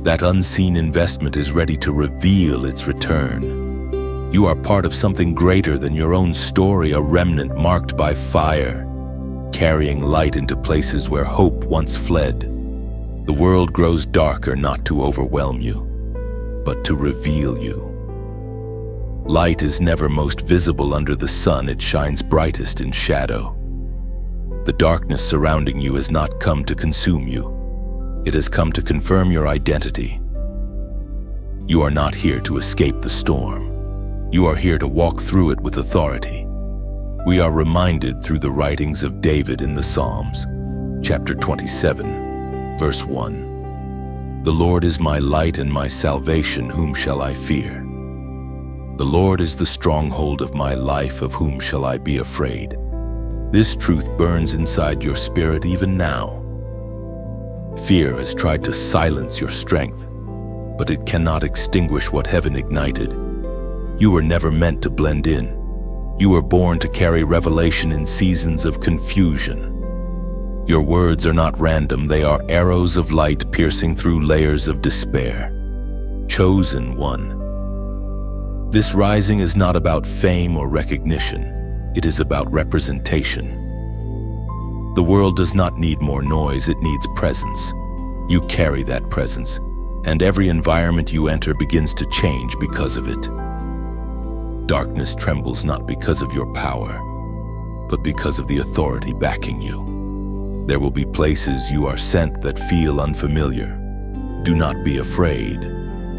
that unseen investment is ready to reveal its return. You are part of something greater than your own story, a remnant marked by fire, carrying light into places where hope once fled. The world grows darker not to overwhelm you, but to reveal you. Light is never most visible under the sun, it shines brightest in shadow. The darkness surrounding you has not come to consume you. It has come to confirm your identity. You are not here to escape the storm. You are here to walk through it with authority. We are reminded through the writings of David in the Psalms, chapter 27, Verse 1. The Lord is my light and my salvation, whom shall I fear? The Lord is the stronghold of my life, of whom shall I be afraid? This truth burns inside your spirit even now. Fear has tried to silence your strength, but it cannot extinguish what heaven ignited. You were never meant to blend in. You were born to carry revelation in seasons of confusion. Your words are not random, they are arrows of light piercing through layers of despair. Chosen one. This rising is not about fame or recognition. It is about representation. The world does not need more noise, it needs presence. You carry that presence, and every environment you enter begins to change because of it. Darkness trembles not because of your power, but because of the authority backing you. There will be places you are sent that feel unfamiliar. Do not be afraid.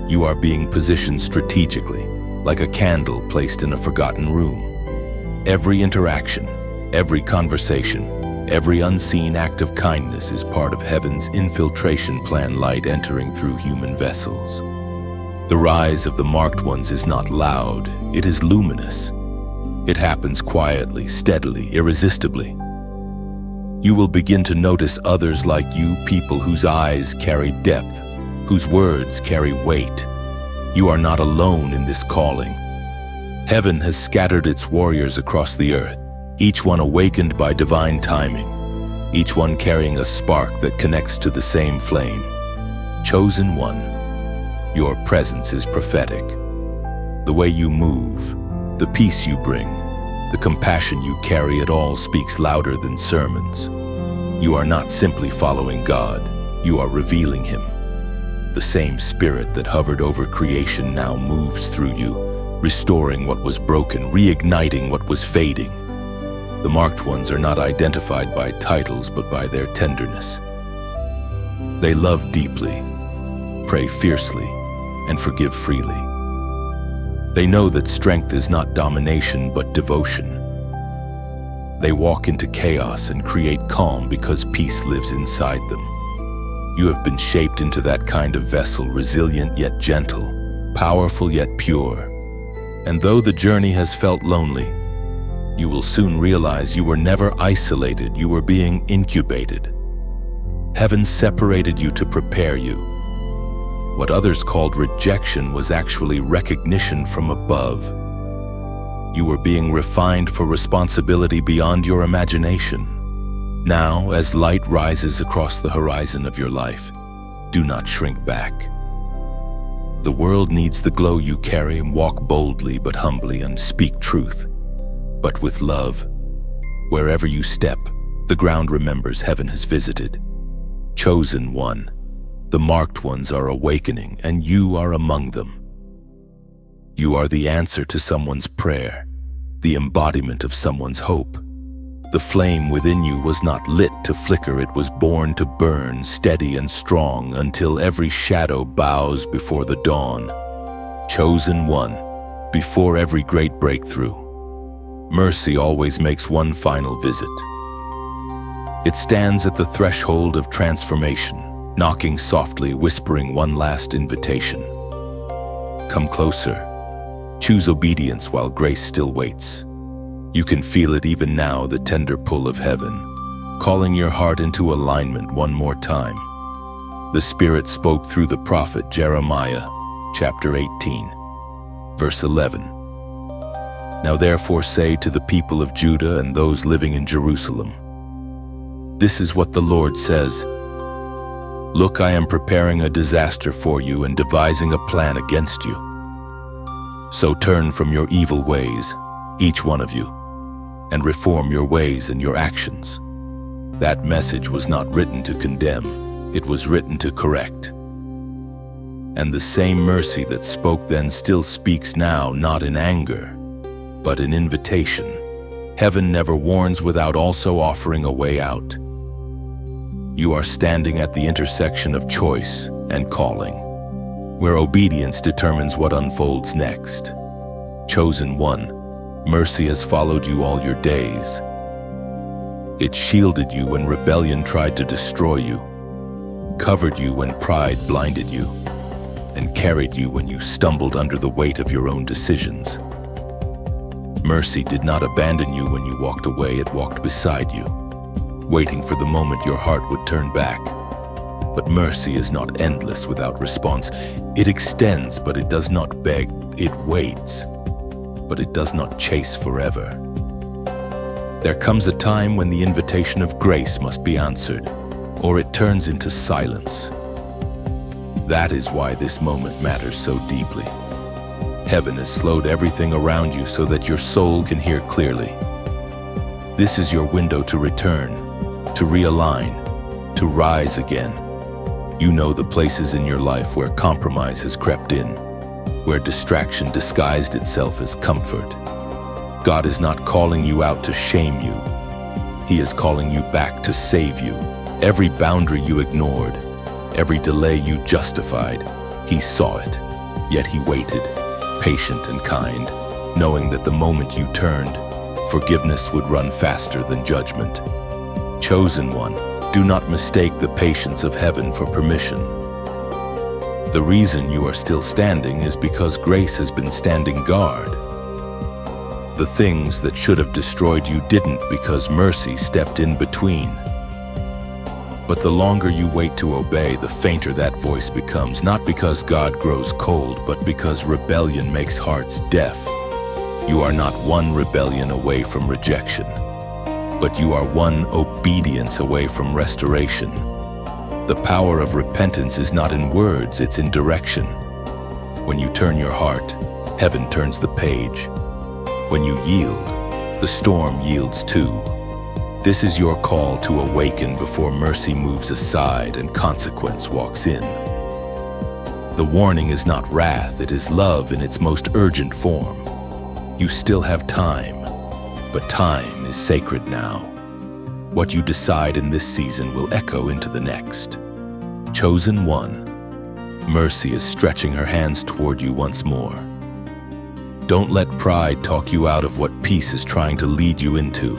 You are being positioned strategically, like a candle placed in a forgotten room. Every interaction, every conversation, every unseen act of kindness is part of heaven's infiltration plan, light entering through human vessels. The rise of the marked ones is not loud, it is luminous. It happens quietly, steadily, irresistibly. You will begin to notice others like you, people whose eyes carry depth, whose words carry weight. You are not alone in this calling. Heaven has scattered its warriors across the earth, each one awakened by divine timing, each one carrying a spark that connects to the same flame. Chosen one, your presence is prophetic. The way you move, the peace you bring, the compassion you carry, it all speaks louder than sermons. You are not simply following God, you are revealing Him. The same spirit that hovered over creation now moves through you, restoring what was broken, reigniting what was fading. The marked ones are not identified by titles, but by their tenderness. They love deeply, pray fiercely, and forgive freely. They know that strength is not domination, but devotion. They walk into chaos and create calm because peace lives inside them. You have been shaped into that kind of vessel, resilient yet gentle, powerful yet pure. And though the journey has felt lonely, you will soon realize you were never isolated, you were being incubated. Heaven separated you to prepare you. What others called rejection was actually recognition from above. You were being refined for responsibility beyond your imagination. Now, as light rises across the horizon of your life, do not shrink back. The world needs the glow you carry. Walk boldly but humbly and speak truth, but with love. Wherever you step, the ground remembers heaven has visited. Chosen one, the marked ones are awakening, and you are among them. You are the answer to someone's prayer, the embodiment of someone's hope. The flame within you was not lit to flicker, it was born to burn, steady and strong, until every shadow bows before the dawn. Chosen one, before every great breakthrough, mercy always makes one final visit. It stands at the threshold of transformation, knocking softly, whispering one last invitation. Come closer. Choose obedience while grace still waits. You can feel it even now, the tender pull of heaven, calling your heart into alignment one more time. The Spirit spoke through the prophet Jeremiah, chapter 18, verse 11. Now therefore say to the people of Judah and those living in Jerusalem, this is what the Lord says. Look, I am preparing a disaster for you and devising a plan against you. So turn from your evil ways, each one of you, and reform your ways and your actions. That message was not written to condemn, it was written to correct. And the same mercy that spoke then still speaks now, not in anger, but in invitation. Heaven never warns without also offering a way out. You are standing at the intersection of choice and calling, where obedience determines what unfolds next. Chosen one, mercy has followed you all your days. It shielded you when rebellion tried to destroy you, covered you when pride blinded you, and carried you when you stumbled under the weight of your own decisions. Mercy did not abandon you when you walked away, it walked beside you, waiting for the moment your heart would turn back. But mercy is not endless without response. It extends, but it does not beg. It waits, but it does not chase forever. There comes a time when the invitation of grace must be answered, or it turns into silence. That is why this moment matters so deeply. Heaven has slowed everything around you so that your soul can hear clearly. This is your window to return, to realign, to rise again. You know the places in your life where compromise has crept in, where distraction disguised itself as comfort. God is not calling you out to shame you. He is calling you back to save you. Every boundary you ignored, every delay you justified, He saw it, yet He waited, patient and kind, knowing that the moment you turned, forgiveness would run faster than judgment. Chosen one, do not mistake the patience of heaven for permission. The reason you are still standing is because grace has been standing guard. The things that should have destroyed you didn't because mercy stepped in between. But the longer you wait to obey, the fainter that voice becomes, not because God grows cold, but because rebellion makes hearts deaf. You are not one rebellion away from rejection, but you are one obedience away from restoration. The power of repentance is not in words, it's in direction. When you turn your heart, heaven turns the page. When you yield, the storm yields too. This is your call to awaken before mercy moves aside and consequence walks in. The warning is not wrath, it is love in its most urgent form. You still have time, but time is sacred now. What you decide in this season will echo into the next. Chosen one, mercy is stretching her hands toward you once more. Don't let pride talk you out of what peace is trying to lead you into.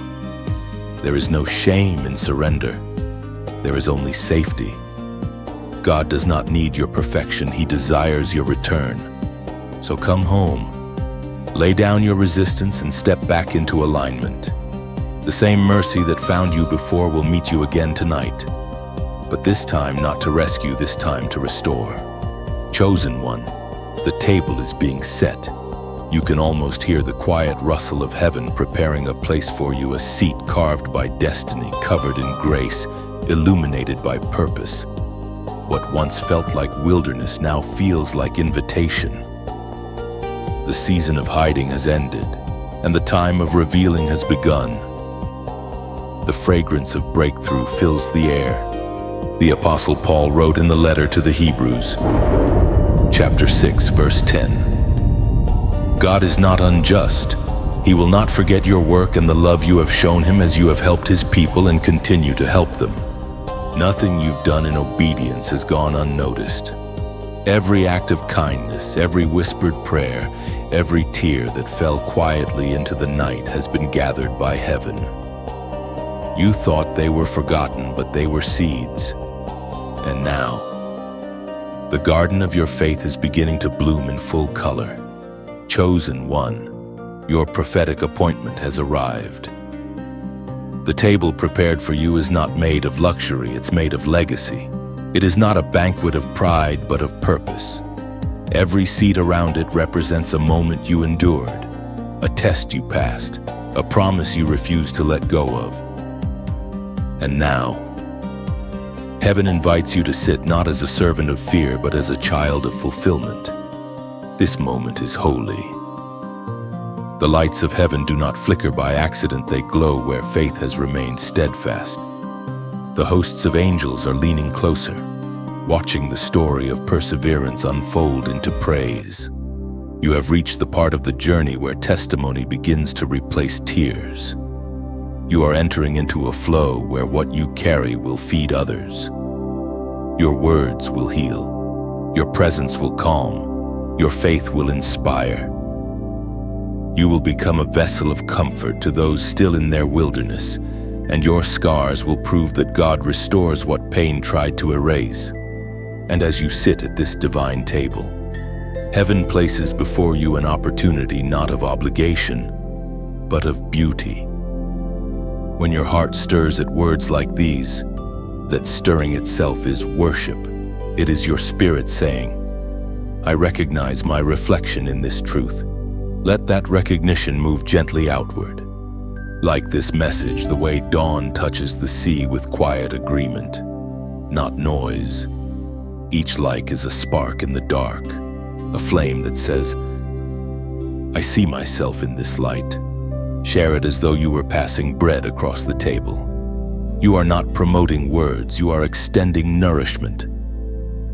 There is no shame in surrender. There is only safety. God does not need your perfection, He desires your return. So come home, lay down your resistance and step back into alignment. The same mercy that found you before will meet you again tonight. But this time not to rescue, this time to restore. Chosen one, the table is being set. You can almost hear the quiet rustle of heaven preparing a place for you, a seat carved by destiny, covered in grace, illuminated by purpose. What once felt like wilderness now feels like invitation. The season of hiding has ended, and the time of revealing has begun. The fragrance of breakthrough fills the air. The Apostle Paul wrote in the letter to the Hebrews, chapter 6, verse 10. God is not unjust. He will not forget your work and the love you have shown Him as you have helped His people and continue to help them. Nothing you've done in obedience has gone unnoticed. Every act of kindness, every whispered prayer, every tear that fell quietly into the night has been gathered by heaven. You thought they were forgotten, but they were seeds. And now, the garden of your faith is beginning to bloom in full color. Chosen one, your prophetic appointment has arrived. The table prepared for you is not made of luxury, it's made of legacy. It is not a banquet of pride, but of purpose. Every seat around it represents a moment you endured, a test you passed, a promise you refused to let go of. And now, heaven invites you to sit not as a servant of fear, but as a child of fulfillment. This moment is holy. The lights of heaven do not flicker by accident, they glow where faith has remained steadfast. The hosts of angels are leaning closer, watching the story of perseverance unfold into praise. You have reached the part of the journey where testimony begins to replace tears. You are entering into a flow where what you carry will feed others. Your words will heal. Your presence will calm. Your faith will inspire. You will become a vessel of comfort to those still in their wilderness, and your scars will prove that God restores what pain tried to erase. And as you sit at this divine table, heaven places before you an opportunity not of obligation, but of beauty. When your heart stirs at words like these, that stirring itself is worship. It is your spirit saying, I recognize my reflection in this truth. Let that recognition move gently outward. Like this message, the way dawn touches the sea with quiet agreement, not noise. Each like is a spark in the dark, a flame that says, I see myself in this light. Share it as though you were passing bread across the table. You are not promoting words, you are extending nourishment.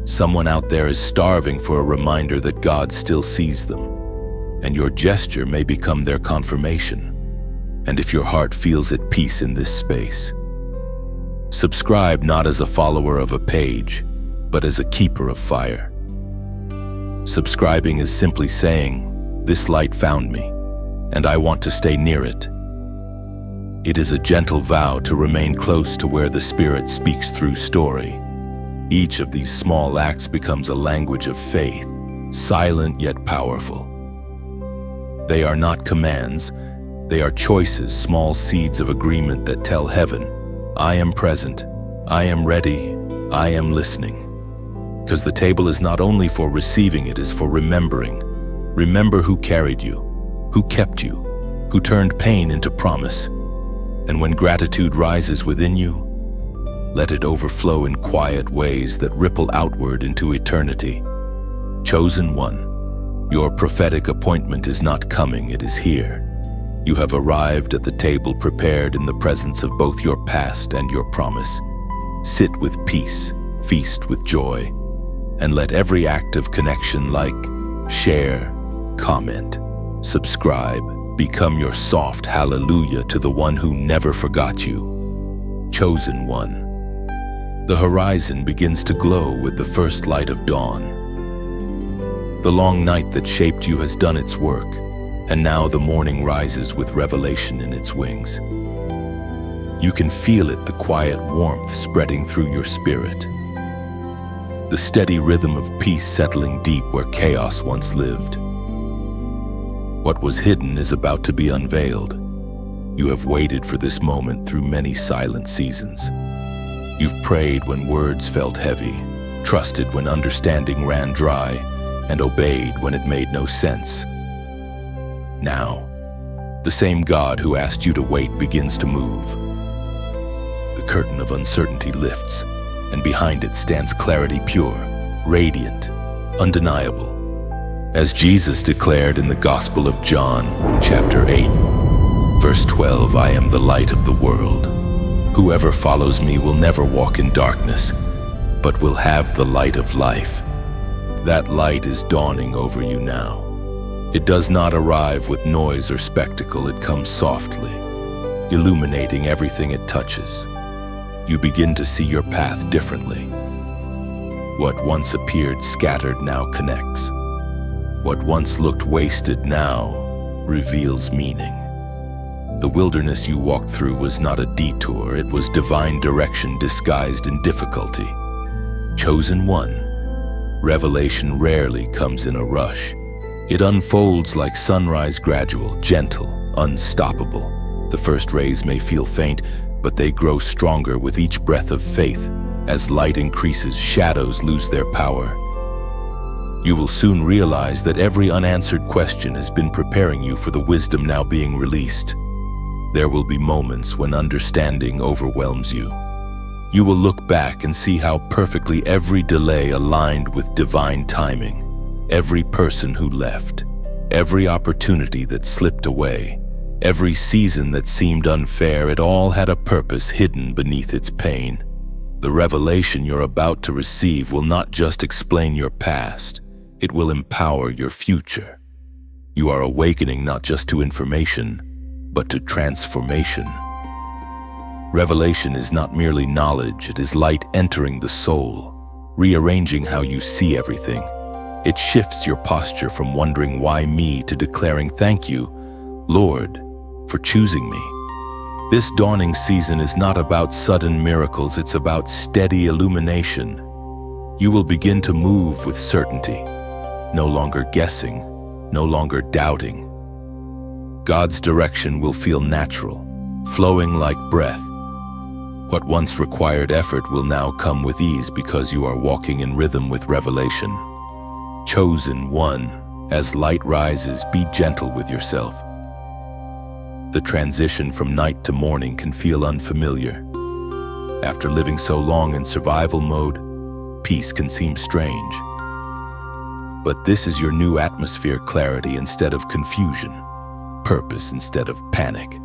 Someone out there is starving for a reminder that God still sees them, and your gesture may become their confirmation. And if your heart feels at peace in this space, subscribe not as a follower of a page, but as a keeper of fire. Subscribing is simply saying, this light found me, and I want to stay near it. It is a gentle vow to remain close to where the Spirit speaks through story. Each of these small acts becomes a language of faith, silent yet powerful. They are not commands, they are choices, small seeds of agreement that tell heaven, I am present, I am ready, I am listening. Because the table is not only for receiving, it is for remembering. Remember who carried you, who kept you, who turned pain into promise. And when gratitude rises within you, let it overflow in quiet ways that ripple outward into eternity. Chosen one, your prophetic appointment is not coming, it is here. You have arrived at the table prepared in the presence of both your past and your promise. Sit with peace, feast with joy. and let every act of connection, like, share, comment, subscribe, become your soft hallelujah to the one who never forgot you. Chosen one. The horizon begins to glow with the first light of dawn. The long night that shaped you has done its work, and now the morning rises with revelation in its wings. You can feel it, the quiet warmth spreading through your spirit. The steady rhythm of peace settling deep where chaos once lived. What was hidden is about to be unveiled. You have waited for this moment through many silent seasons. You've prayed when words felt heavy, trusted when understanding ran dry, and obeyed when it made no sense. Now, the same God who asked you to wait begins to move. The curtain of uncertainty lifts, and behind it stands clarity pure, radiant, undeniable. As Jesus declared in the Gospel of John, chapter 8, verse 12, "I am the light of the world. Whoever follows me will never walk in darkness, but will have the light of life." That light is dawning over you now. It does not arrive with noise or spectacle, it comes softly, illuminating everything it touches. You begin to see your path differently. What once appeared scattered now connects. What once looked wasted now reveals meaning. The wilderness you walked through was not a detour, it was divine direction disguised in difficulty. Chosen one. Revelation rarely comes in a rush. It unfolds like sunrise, gradual, gentle, unstoppable. The first rays may feel faint, but they grow stronger with each breath of faith. As light increases, shadows lose their power. You will soon realize that every unanswered question has been preparing you for the wisdom now being released. There will be moments when understanding overwhelms you. You will look back and see how perfectly every delay aligned with divine timing. Every person who left, every opportunity that slipped away, every season that seemed unfair, it all had a purpose hidden beneath its pain. The revelation you're about to receive will not just explain your past, it will empower your future. You are awakening not just to information, but to transformation. Revelation is not merely knowledge, it is light entering the soul, rearranging how you see everything. It shifts your posture from wondering why me to declaring thank you, Lord, for choosing me. This dawning season is not about sudden miracles, it's about steady illumination. You will begin to move with certainty, no longer guessing, no longer doubting. God's direction will feel natural, flowing like breath. What once required effort will now come with ease because you are walking in rhythm with revelation. Chosen one, as light rises, be gentle with yourself. The transition from night to morning can feel unfamiliar. After living so long in survival mode, peace can seem strange. But this is your new atmosphere: clarity instead of confusion, purpose instead of panic.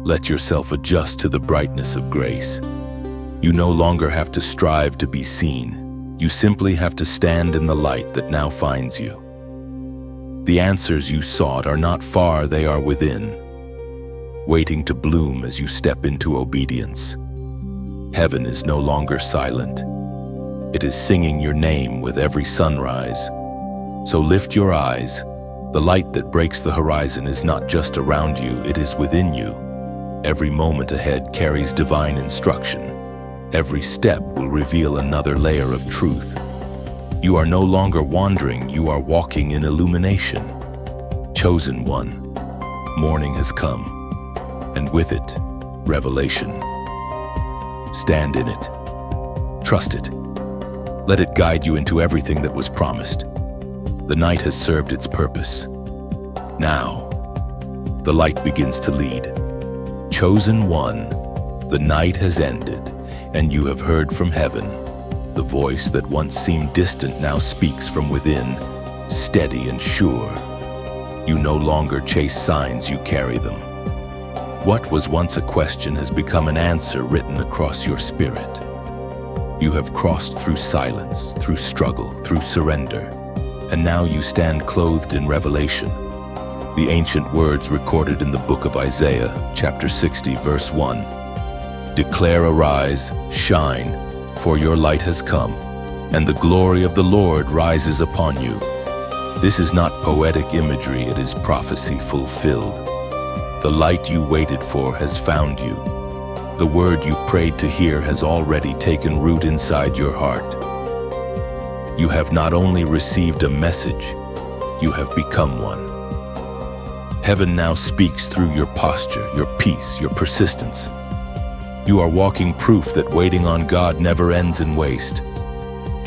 Let yourself adjust to the brightness of grace. You no longer have to strive to be seen. You simply have to stand in the light that now finds you. The answers you sought are not far, they are within, waiting to bloom as you step into obedience. Heaven is no longer silent. It is singing your name with every sunrise. So lift your eyes. The light that breaks the horizon is not just around you, it is within you. Every moment ahead carries divine instruction. Every step will reveal another layer of truth. You are no longer wandering, you are walking in illumination. Chosen one, morning has come, and with it, revelation. Stand in it. Trust it. Let it guide you into everything that was promised. The night has served its purpose. Now, the light begins to lead. Chosen one, the night has ended, and you have heard from heaven. The voice that once seemed distant now speaks from within, steady and sure. You no longer chase signs, you carry them. What was once a question has become an answer written across your spirit. You have crossed through silence, through struggle, through surrender, and now you stand clothed in revelation. The ancient words recorded in the book of Isaiah, chapter 60, verse 1. Declare, arise, shine, for your light has come, and the glory of the Lord rises upon you. This is not poetic imagery, it is prophecy fulfilled. The light you waited for has found you. The word you prayed to hear has already taken root inside your heart. You have not only received a message, you have become one. Heaven now speaks through your posture, your peace, your persistence. You are walking proof that waiting on God never ends in waste.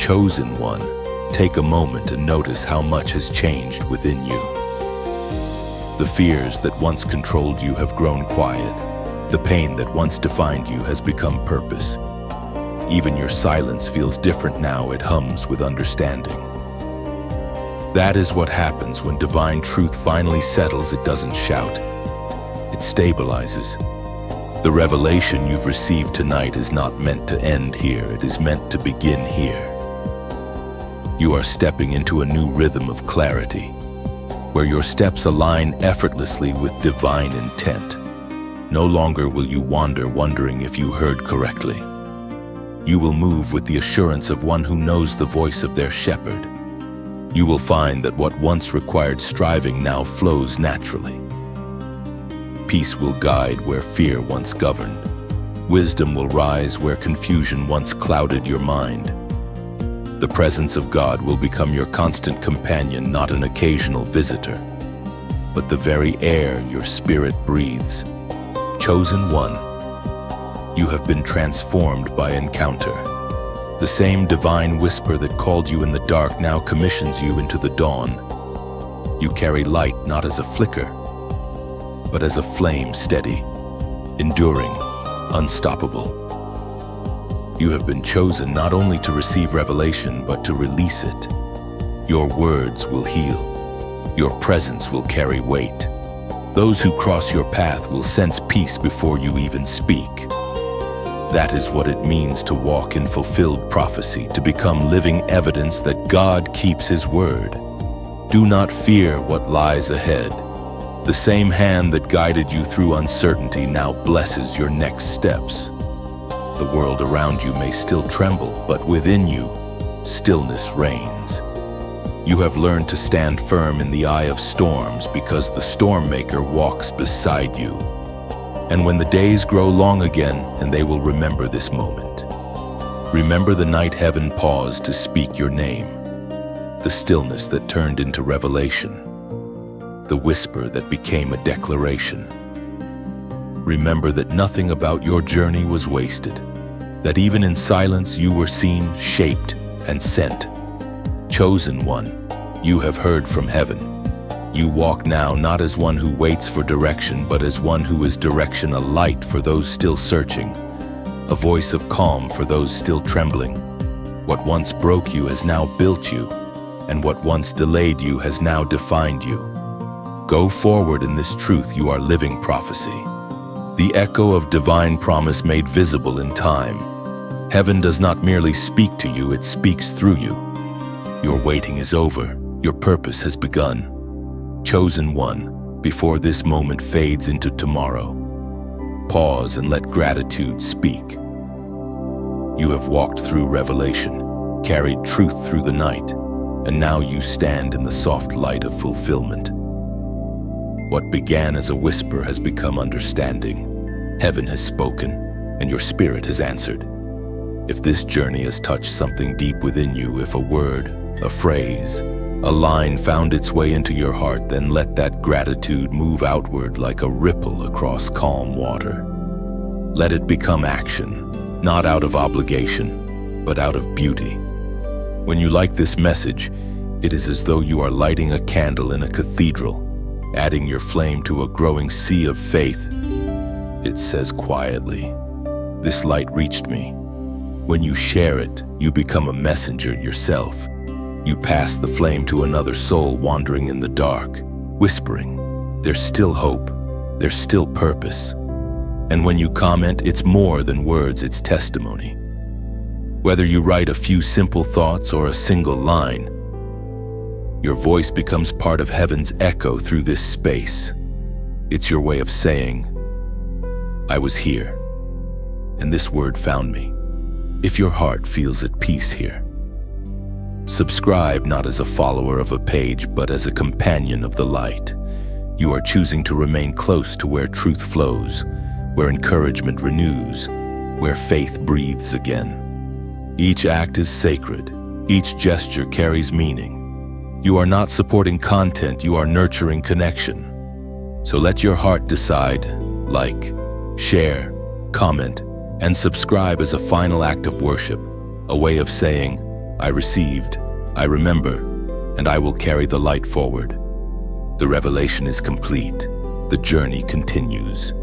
Chosen one, take a moment and notice how much has changed within you. The fears that once controlled you have grown quiet. The pain that once defined you has become purpose. Even your silence feels different now, it hums with understanding. That is what happens when divine truth finally settles. It doesn't shout, it stabilizes. The revelation you've received tonight is not meant to end here, it is meant to begin here. You are stepping into a new rhythm of clarity, where your steps align effortlessly with divine intent. No longer will you wander wondering if you heard correctly. You will move with the assurance of one who knows the voice of their shepherd. You will find that what once required striving now flows naturally. Peace will guide where fear once governed. Wisdom will rise where confusion once clouded your mind. The presence of God will become your constant companion, not an occasional visitor, but the very air your spirit breathes. Chosen one, you have been transformed by encounter. The same divine whisper that called you in the dark now commissions you into the dawn. You carry light not as a flicker, but as a flame, steady, enduring, unstoppable. You have been chosen not only to receive revelation, but to release it. Your words will heal. Your presence will carry weight. Those who cross your path will sense peace before you even speak. That is what it means to walk in fulfilled prophecy, to become living evidence that God keeps His word. Do not fear what lies ahead. The same hand that guided you through uncertainty now blesses your next steps. The world around you may still tremble, but within you, stillness reigns. You have learned to stand firm in the eye of storms because the storm maker walks beside you. And when the days grow long again, and they will remember this moment. Remember the night heaven paused to speak your name, the stillness that turned into revelation, the whisper that became a declaration. Remember that nothing about your journey was wasted, that even in silence you were seen, shaped, and sent. Chosen one, you have heard from heaven. You walk now not as one who waits for direction, but as one who is direction, a light for those still searching, a voice of calm for those still trembling. What once broke you has now built you, and what once delayed you has now defined you. Go forward in this truth, you are living prophecy, the echo of divine promise made visible in time. Heaven does not merely speak to you, it speaks through you. Your waiting is over, your purpose has begun. Chosen one, before this moment fades into tomorrow, pause and let gratitude speak. You have walked through revelation, carried truth through the night, and now you stand in the soft light of fulfillment. What began as a whisper has become understanding. Heaven has spoken, and your spirit has answered. If this journey has touched something deep within you, if a word, a phrase, a line found its way into your heart, then let that gratitude move outward like a ripple across calm water. Let it become action, not out of obligation, but out of beauty. When you like this message, it is as though you are lighting a candle in a cathedral, adding your flame to a growing sea of faith. It says quietly, "This light reached me." When you share it, you become a messenger yourself. You pass the flame to another soul wandering in the dark, whispering, "There's still hope, there's still purpose." And when you comment, it's more than words, it's testimony. Whether you write a few simple thoughts or a single line, your voice becomes part of heaven's echo through this space. It's your way of saying, I was here, and this word found me. If your heart feels at peace here, subscribe not as a follower of a page, but as a companion of the light. You are choosing to remain close to where truth flows, where encouragement renews, where faith breathes again. Each act is sacred. Each gesture carries meaning. You are not supporting content, you are nurturing connection. So let your heart decide, like, share, comment, and subscribe as a final act of worship, a way of saying, I received, I remember, and I will carry the light forward. The revelation is complete. The journey continues.